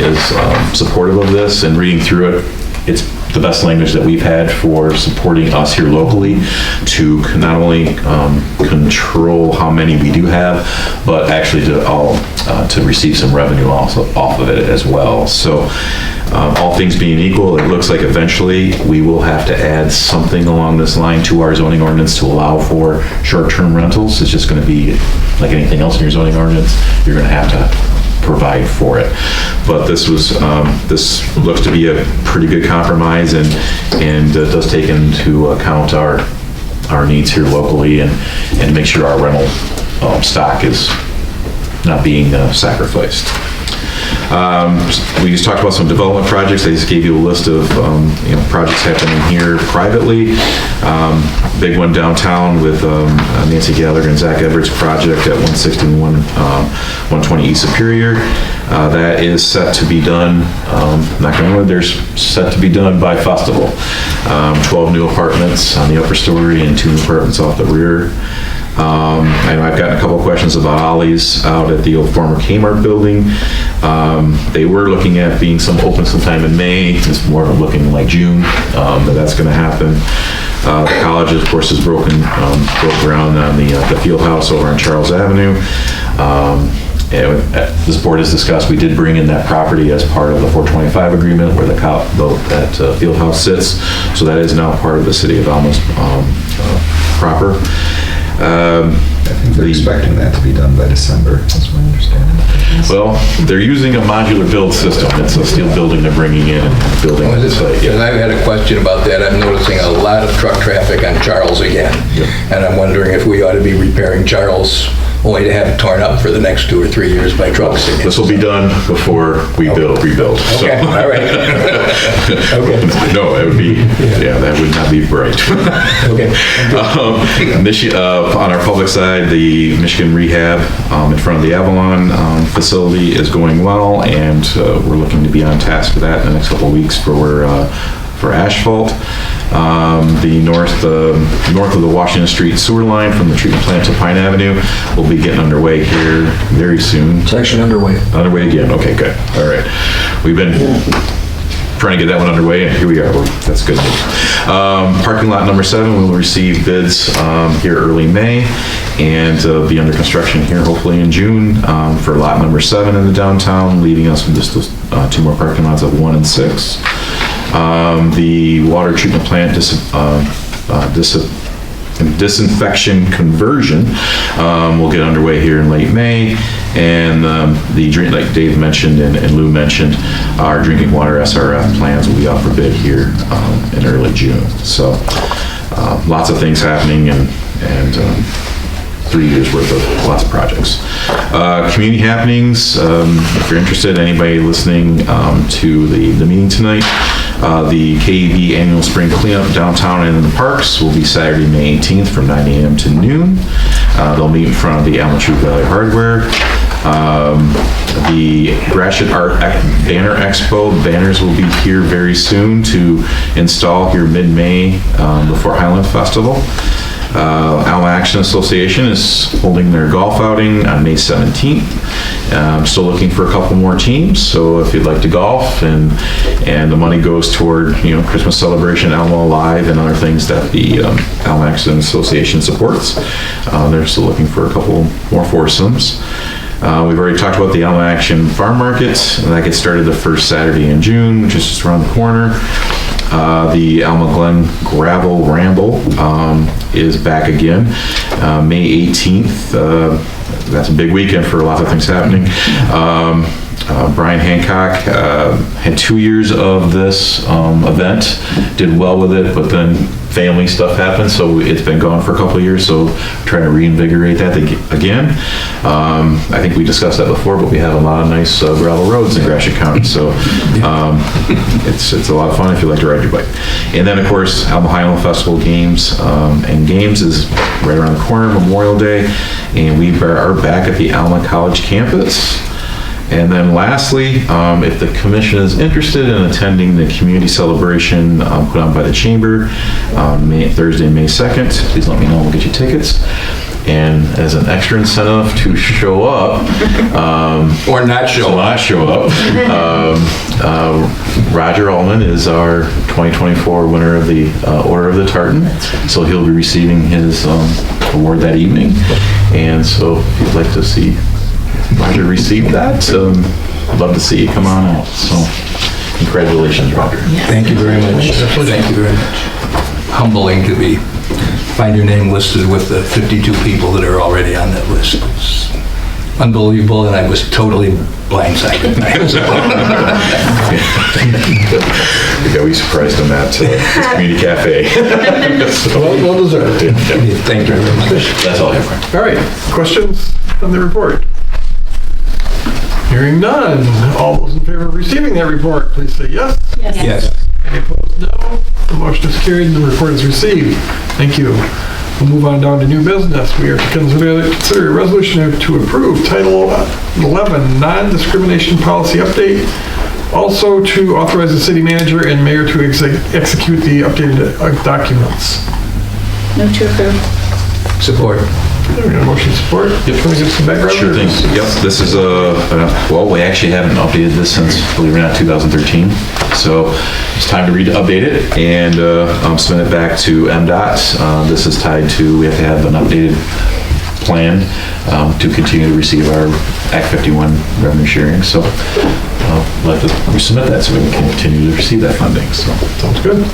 is supportive of this, and reading through it, the best language that we've had for supporting us here locally to not only control how many we do have, but actually to receive some revenue also off of it as well. So all things being equal, it looks like eventually we will have to add something along this line to our zoning ordinance to allow for short-term rentals. It's just going to be like anything else in your zoning ordinance. You're going to have to provide for it. But this looks to be a pretty good compromise and does take into account our needs here locally and make sure our rental stock is not being sacrificed. We just talked about some development projects. I just gave you a list of projects happening here privately. Big one downtown with Nancy Gallagher and Zach Edwards project at 161 120 East Superior. That is set to be done, knock on wood, there's set to be done by festival. 12 new apartments on the upper story and 2 new apartments off the rear. I know I've gotten a couple questions about Ollie's out at the old former Kmart building. They were looking at being open sometime in May. It's more looking like June that that's going to happen. The college, of course, has broke ground on the field house over on Charles Avenue. This board has discussed, we did bring in that property as part of the 425 agreement where that field house sits. So that is now part of the city of Alma's proper. I think they're expecting that to be done by December, that's my understanding. Well, they're using a modular build system. It's a steel building they're bringing in and building on the site. And I had a question about that. I'm noticing a lot of truck traffic on Charles again. Yep. And I'm wondering if we ought to be repairing Charles only to have it torn up for the next 2 or 3 years by trucks again. This will be done before we rebuild. So. Okay, all right. Okay. No, it would be, that would not be bright. Okay. On our public side, the Michigan Rehab in front of the Avalon facility is going well, and we're looking to be on task for that in the next couple of weeks for asphalt. The north of the Washington Street sewer line from the treatment plant to Pine Avenue will be getting underway here very soon. It's actually underway. Underway again, okay, good, all right. We've been trying to get that one underway, and here we are. That's good news. Parking lot number 7, we will receive bids here early May, and be under construction here hopefully in June for lot number 7 in the downtown, leaving us with just 2 more parking lots of 1 and 6. The water treatment plant disinfection conversion will get underway here in late May, and the drink, like Dave mentioned and Lou mentioned, our drinking water SRF plans will be out for bid here in early June. So lots of things happening and 3 years worth of lots of projects. Community happenings, if you're interested, anybody listening to the meeting tonight, the KEB annual spring cleanup downtown and in the parks will be Saturday, May 18th from 9 a.m. to noon. They'll meet in front of the Alma-True Valley Hardware. The Gratiot Art Banner Expo, banners will be here very soon to install here mid-May before Highland Festival. Alma Action Association is holding their golf outing on May 17th. I'm still looking for a couple more teams, so if you'd like to golf, and the money goes toward Christmas celebration, Alma Alive, and other things that the Alma Action Association supports. They're still looking for a couple more foursomes. We've already talked about the Alma Action Farm Market, and that gets started the first Saturday in June, which is just around the corner. The Alma Glen Gravel Ramble is back again, May 18th. That's a big weekend for lots of things happening. Brian Hancock had 2 years of this event, did well with it, but then family stuff happened, so it's been gone for a couple of years, so trying to reinvigorate that again. I think we discussed that before, but we have a lot of nice gravel roads in Gratiot County, so it's a lot of fun if you like to ride your bike. And then, of course, Alma Highland Festival Games and Games is right around the corner, Memorial Day, and we are back at the Alma College campus. And then lastly, if the commission is interested in attending the community celebration put on by the chamber Thursday, May 2nd, please let me know, we'll get you tickets. And as an extra incentive to show up, or not show up, we're Roger Allman is our 2024 winner of the Order of the Tartan. So he'll be receiving his award that evening. And so if you'd like to see Roger receive that, I'd love to see you come on out. So congratulations, Roger. Thank you very much. Thank you very much. Humbling to find your name listed with the 52 people that are already on that list. It's unbelievable, and I was totally blindsided. Yeah, we surprised him at this community cafe. Well deserved. Thank you very much. That's all I have. All right, questions on the report? Hearing none. All those in favor of receiving that report, please say yes. Yes. Any opposed, no. The motion is carried and the report is received. Thank you. We'll move on down to new business. We are to consider a resolution to approve Title 11 non-discrimination policy update. Also to authorize the city manager and mayor to execute the updated documents. Move to approve. Support. There we go. Motion support. Yep. Can we get some background? Sure thing. Yep, this is well, we actually haven't updated this since, believe it or not, 2013. So it's time to update it and submit it back to MDOT. This is tied to, we have to have an updated plan to continue to receive our Act 51 revenue sharing. So we'll have to resubmit that so we can continue to receive that funding. So Sounds good.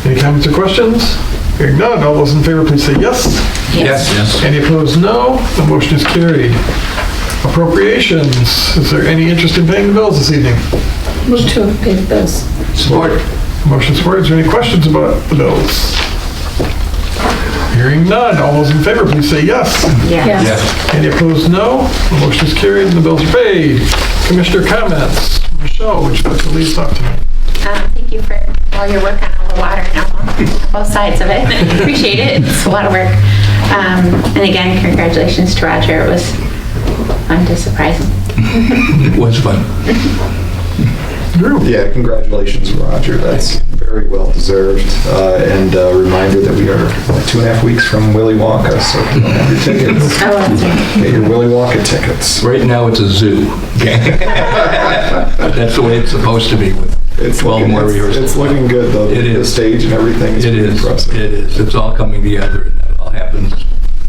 Any comments or questions? Hearing none. All those in favor, please say yes. Yes. Any opposed, no. The motion is carried. Appropriations. Is there any interest in paying the bills this evening? Move to pay the bills. Support. Motion supported. Is there any questions about the bills? Hearing none. All those in favor, please say yes. Yes. Any opposed, no. The motion is carried and the bills are paid. Commissioner comments. Michelle, would you like to lead us off tonight? Thank you for all your work on all the water and both sides of it. Appreciate it. It's a lot of work. And again, congratulations to Roger. It was fun to surprise him. It was fun. Drew. Yeah, congratulations, Roger. That's very well deserved. And a reminder that we are 2.5 weeks from Willy Wonka, so if you don't have your tickets, Oh, that's right. get your Willy Wonka tickets. Right now, it's a zoo. That's the way it's supposed to be with It's 12 looking, more rehearsals. it's looking good, though. It The is. stage and everything is It pretty is. impressive. It is. It's all coming together, and that all happens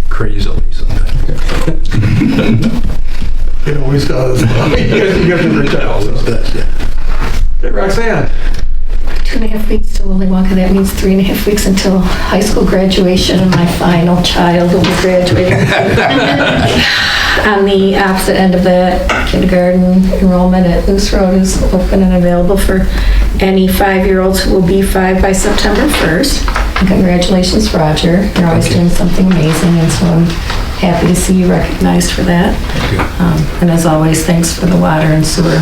crazily sometimes. It always does. You have to reach out. Okay, Roxanne. 2.5 weeks to Willy Wonka. That means 3.5 weeks until high school graduation, and my final child will be graduating. On the opposite end of that, kindergarten enrollment at Loose Road is open and available for any 5-year-olds who will be 5 by September 1st. And congratulations, Roger. You're always doing something amazing, and so I'm happy to see you recognized for that. Thank you. And as always, thanks for the water and sewer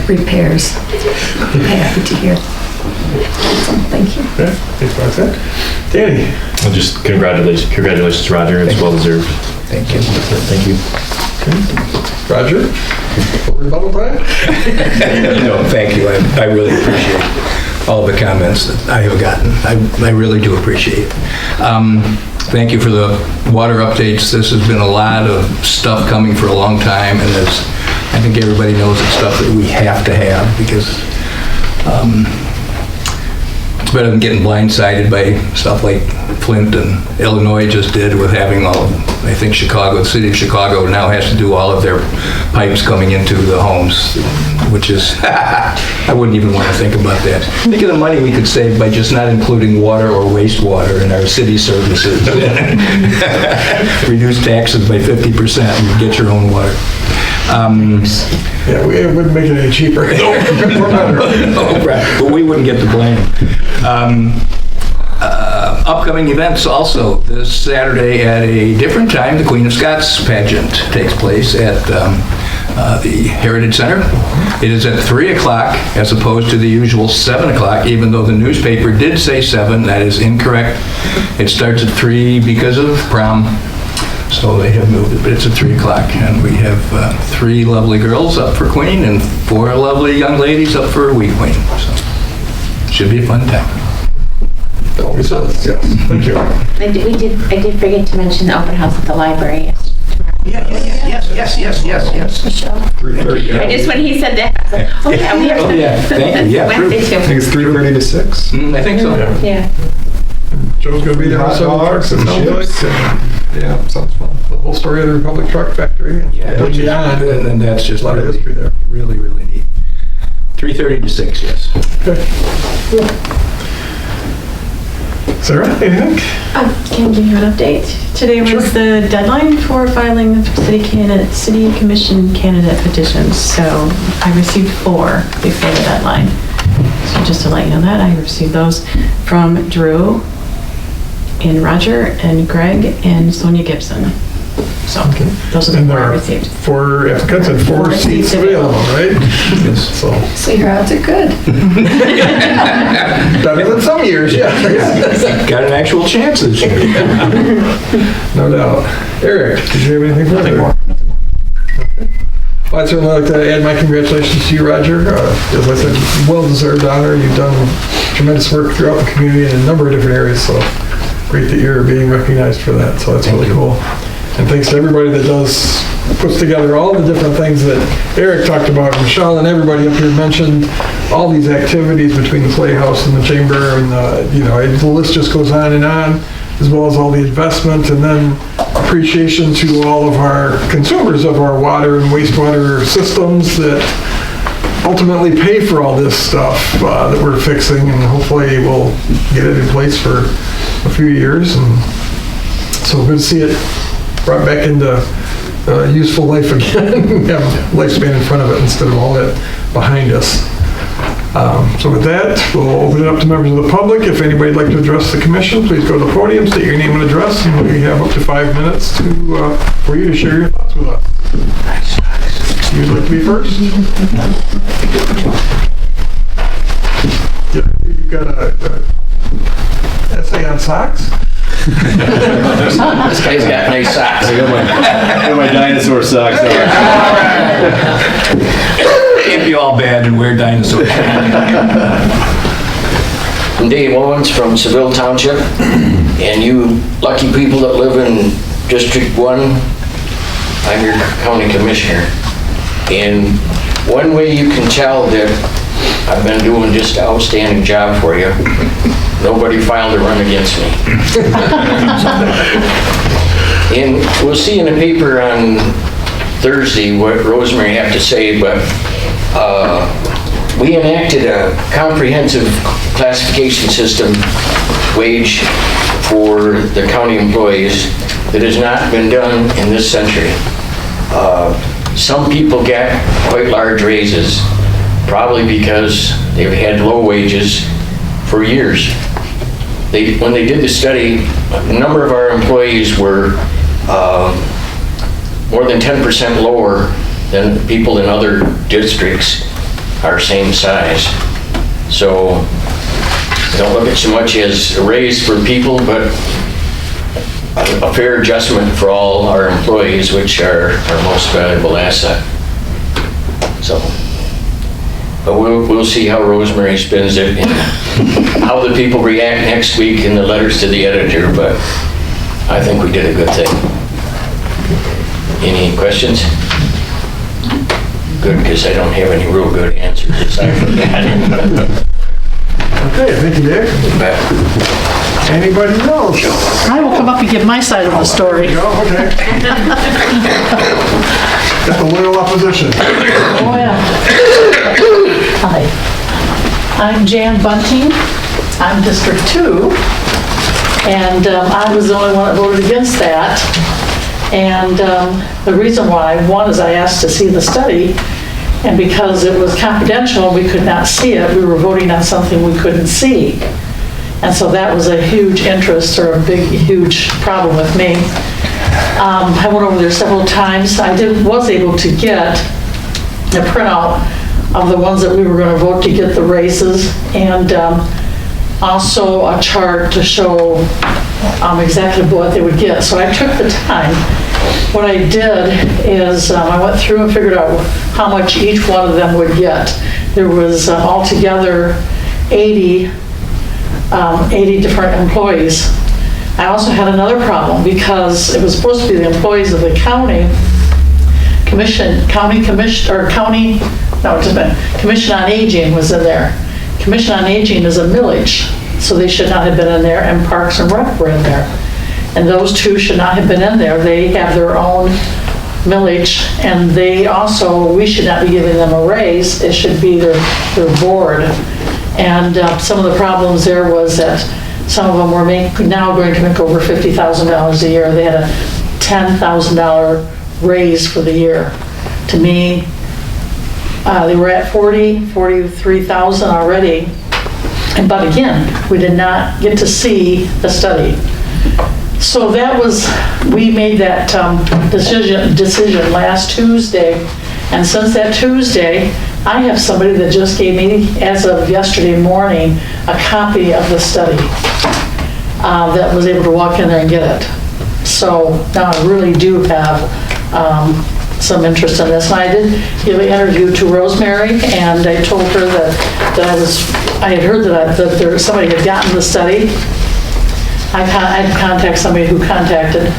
repairs. I'm happy to hear. So, thank you. Okay, thanks, Roxanne. Danny. Well, just congratulations, Roger. It's well deserved. Thank you. Thank you. Roger. Rebuttal time? No, thank you. I really appreciate all the comments that I have gotten. I really do appreciate it. Thank you for the water updates. This has been a lot of stuff coming for a long time, and as I think everybody knows, it's stuff that we have to have because it's better than getting blindsided by stuff like Flint and Illinois just did with having all of, I think Chicago, the city of Chicago now has to do all of their pipes coming into the homes, which is, I wouldn't even want to think about that. Think of the money we could save by just not including water or wastewater in our city services. Reduce taxes by 50% and get your own water. Yeah, it wouldn't make it any cheaper. Oh, right. But we wouldn't get the blame. Upcoming events also. This Saturday at a different time, the Queen of Scots pageant takes place at the Heritage Center. It is at 3 o'clock as opposed to the usual 7 o'clock, even though the newspaper did say 7. That is incorrect. It starts at 3 because of prom. So they have moved it, but it's at 3 o'clock, and we have 3 lovely girls up for Queen and 4 lovely young ladies up for Wee Queen. So should be a fun time. Always does, yes. Thank you. I did forget to mention the open house at the library tomorrow. Yes. Michelle? 3:30. I just, when he said that, I was like, oh yeah, we have Oh, to. yeah. Thank you. Yeah, true. Wednesday I too. think it's 3:30 to 6. I think so. Yeah. Joe's gonna be there Hot with some dogs trucks, it and sounds like, chips. and Yeah, sounds fun. the whole story of the Republic Truck Factory. And beyond. And that's just A lot of history there. really neat. 3:30 to 6, yes. Sarah, anything? Can I give you an update? Today was the deadline for filing the city commission candidate petitions, so I received 4 before the deadline. So just to let you know that, I received those from Drew and Roger and Greg and Sonia Gibson. So those are the And 4 there I are received. 4 applicants and 4 4 seats seats available, available. right? So, So your odds are good. better than some years, yeah. Got an actual chance this year. No doubt. Eric, did you have anything further? Nothing more. Well, I'd certainly like to add my congratulations to you, Roger. As I said, well-deserved honor. You've done tremendous work throughout the community in a number of different areas, so great that you're being recognized for that. So that's really cool. And thanks to everybody that puts together all the different things that Eric talked about, Michelle and everybody up here mentioned, all these activities between the Playhouse and the Chamber, and the list just goes on, as well as all the investment, and then appreciation to all of our consumers of our water and wastewater systems that ultimately pay for all this stuff that we're fixing, and hopefully we'll get it in place for a few years. And so good to see it brought back into useful life again. Have a lifespan in front of it instead of all that behind us. So with that, we'll open it up to members of the public. If anybody'd like to address the commission, please go to the podium, state your name and address, and we have up to 5 minutes for you to share your thoughts with us. You'd like to be first? You've got a essay on socks? This guy's got nice socks. I got my dinosaur socks on. Can't be all bad and wear dinosaurs. I'm Dave Owens from Seville Township, and you lucky people that live in District 1, I'm your county commissioner. And one way you can tell that I've been doing just an outstanding job for you, nobody filed a run against me. And we'll see in the paper on Thursday what Rosemary have to say, but we enacted a comprehensive classification system wage for the county employees that has not been done in this century. Some people get quite large raises, probably because they've had low wages for years. When they did the study, a number of our employees were more than 10% lower than people in other districts our same size. So I don't look at so much as a raise for people, but a fair adjustment for all our employees, which are our most valuable asset. So, but we'll see how Rosemary spins it and how the people react next week in the letters to the editor, but I think we did a good thing. Any questions? Good, because I don't have any real good answers aside from that. Okay, thank you, Dick. Anybody else? I will come up and give my side of the story. Oh, okay. Got the loyal opposition. Oh, yeah. Hi. I'm Jan Bunting. I'm District 2. And I was the only one that voted against that. And the reason why, one is I asked to see the study, and because it was confidential and we could not see it, we were voting on something we couldn't see. And so that was a huge interest or a big, huge problem with me. I went over there several times. I was able to get a printout of the ones that we were going to vote to get the raises, and also a chart to show exactly what they would get. So I took the time. What I did is I went through and figured out how much each one of them would get. There was altogether 80 different employees I also had another problem because it was supposed to be the employees of the county commission, Commission on Aging was in there. Commission on Aging is a millage, so they should not have been in there, and Parks and Rec were in there. And those two should not have been in there. They have their own millage, and we should not be giving them a raise. It should be their board. And some of the problems there was that some of them were now going to make over $50,000 a year. They had a $10,000 raise for the year. To me, they were at $43,000 already. But again, we did not get to see the study. So we made that decision last Tuesday. And since that Tuesday, I have somebody that just gave me, as of yesterday morning, a copy of the study that was able to walk in there and get it. So now I really do have some interest in this. And I did give an interview to Rosemary, and I told her that I had heard that somebody had gotten the study. I'd contact somebody who contacted,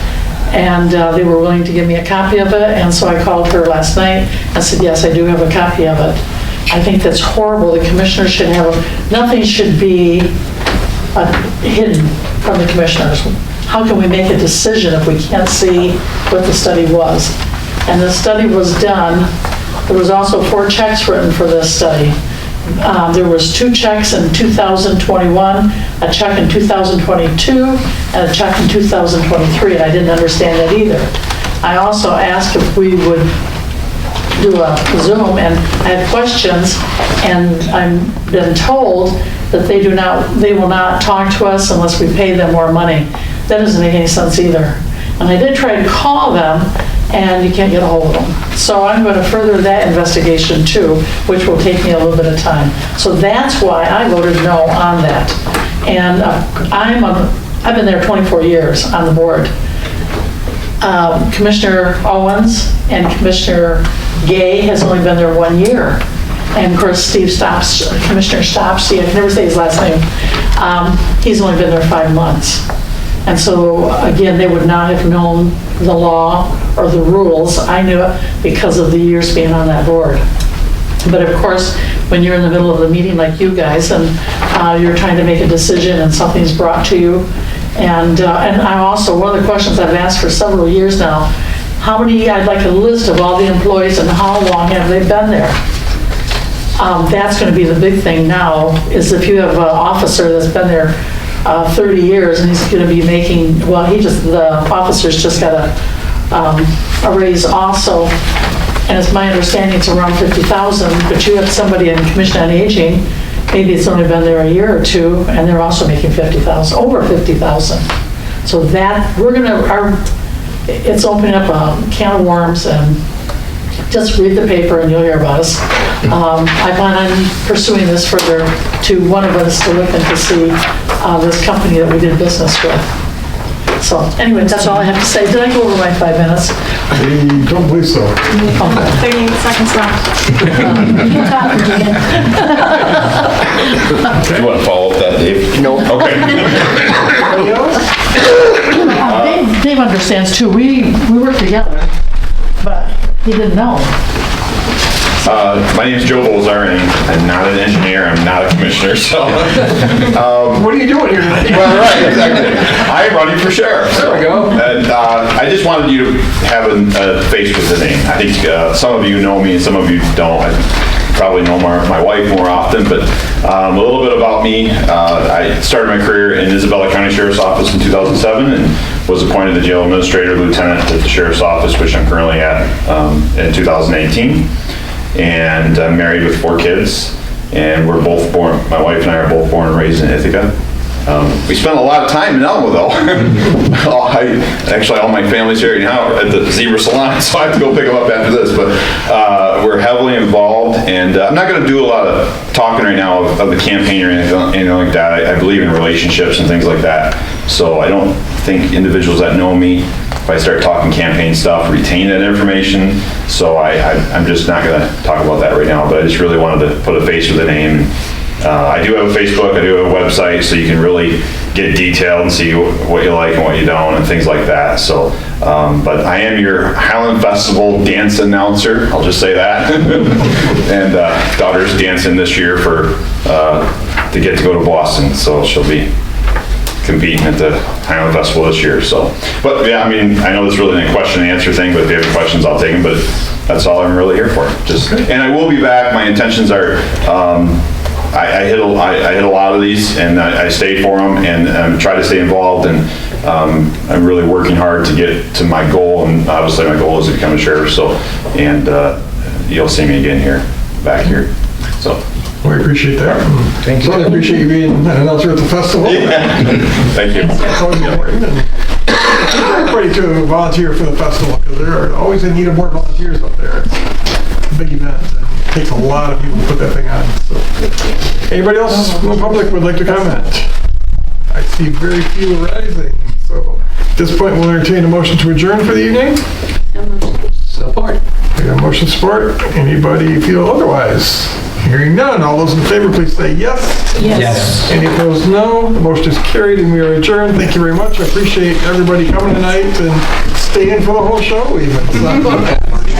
and they were willing to give me a copy of it, and so I called her last night and said, yes, I do have a copy of it. I think that's horrible. The commissioners should nothing should be hidden from the commissioners. How can we make a decision if we can't see what the study was? And the study was done. There was also 4 checks written for this study. There was 2 checks in 2021, a check in 2022, and a check in 2023, and I didn't understand that either. I also asked if we would do a Zoom, and I had questions, and I've been told that they will not talk to us unless we pay them more money. That doesn't make any sense either. And I did try to call them, and you can't get a hold of them. So I'm going to further that investigation too, which will take me a little bit of time. So that's why I voted no on that. And I've been there 24 years on the board. Commissioner Owens and Commissioner Gay has only been there 1 year. And of course, Commissioner Stopsy, I can never say his last name, he's only been there 5 months. And so, again, they would not have known the law or the rules. I knew it because of the years being on that board. But of course, when you're in the middle of the meeting like you guys, and you're trying to make a decision and something's brought to you, and I also, one of the questions I've asked for several years now, I'd like a list of all the employees and how long have they been there. That's going to be the big thing now, is if you have an officer that's been there 30 years, and he's going to be making, the officer's just got a raise also, and it's my understanding it's around 50,000, but you have somebody in Commission on Aging, maybe it's only been there a year or 2, and they're also making 50,000, over 50,000. So that, it's opening up a can of worms, and just read the paper and you'll hear about us. I plan on pursuing this further to one of us to look and to see this company that we did business with. So anyway, that's all I have to say. Did I go over my 5 minutes? I don't believe so. 38 seconds left. Do you want to follow up that, Dave? No. Okay. Dave understands too. We work together, but he didn't know. My name's Joe Bozar, and I'm not an engineer, I'm not a commissioner, so. What are you doing here today? Well, right, exactly. I'm running for sheriff. There we go. And I just wanted you to have a face with the name. I think some of you know me and some of you don't. I probably know my wife more often, but a little bit about me. I started my career in Isabella County Sheriff's Office in 2007 and was appointed the jail administrator lieutenant at the Sheriff's Office, which I'm currently at in 2018. And I'm married with 4 kids, and we're both born, my wife and I are both born and raised in Ithaca. We spent a lot of time in Elma, though. Actually, all my family's here now at the Zebra Salon, so I have to go pick them up after this. But we're heavily involved, and I'm not going to do a lot of talking right now of the campaign or anything like that. I believe in relationships and things like that. So I don't think individuals that know me, if I start talking campaign stuff, retain that information. So I'm just not going to talk about that right now. But I just really wanted to put a face with a name. I do have a Facebook, I do have a website, so you can really get detailed and see what you like and what you don't and things like that. So, but I am your Highland Festival dance announcer, I'll just say that. And daughter's dancing this year to get to go to Boston, so she'll be competing at the Highland Festival this year, so. But yeah, I mean, I know this really isn't a question and answer thing, but if you have any questions, I'll take them, but that's all I'm really here for. And I will be back, my intentions are, I hit a lot of these, and I stayed for them, and try to stay involved, and I'm really working hard to get to my goal, and obviously my goal is to become a sheriff, so, and you'll see me again here, back here, so. We appreciate that. Thank you. So I appreciate you being an announcer at the festival. Yeah. Thank you. It's always important. And everybody to volunteer for the festival, because there are always in need of more volunteers up there. It's a big event, and it takes a lot of people to put that thing on. So. Anybody else from the public would like to comment? I see very few rising, so at this point we'll entertain a motion to adjourn for the evening. Support. We got motion support. Anybody feel otherwise? Hearing none, all those in favor, please say yes. Yes. Any opposed, no. The motion is carried and we are adjourned. Thank you very much. I appreciate everybody coming tonight and staying for the whole show even. So.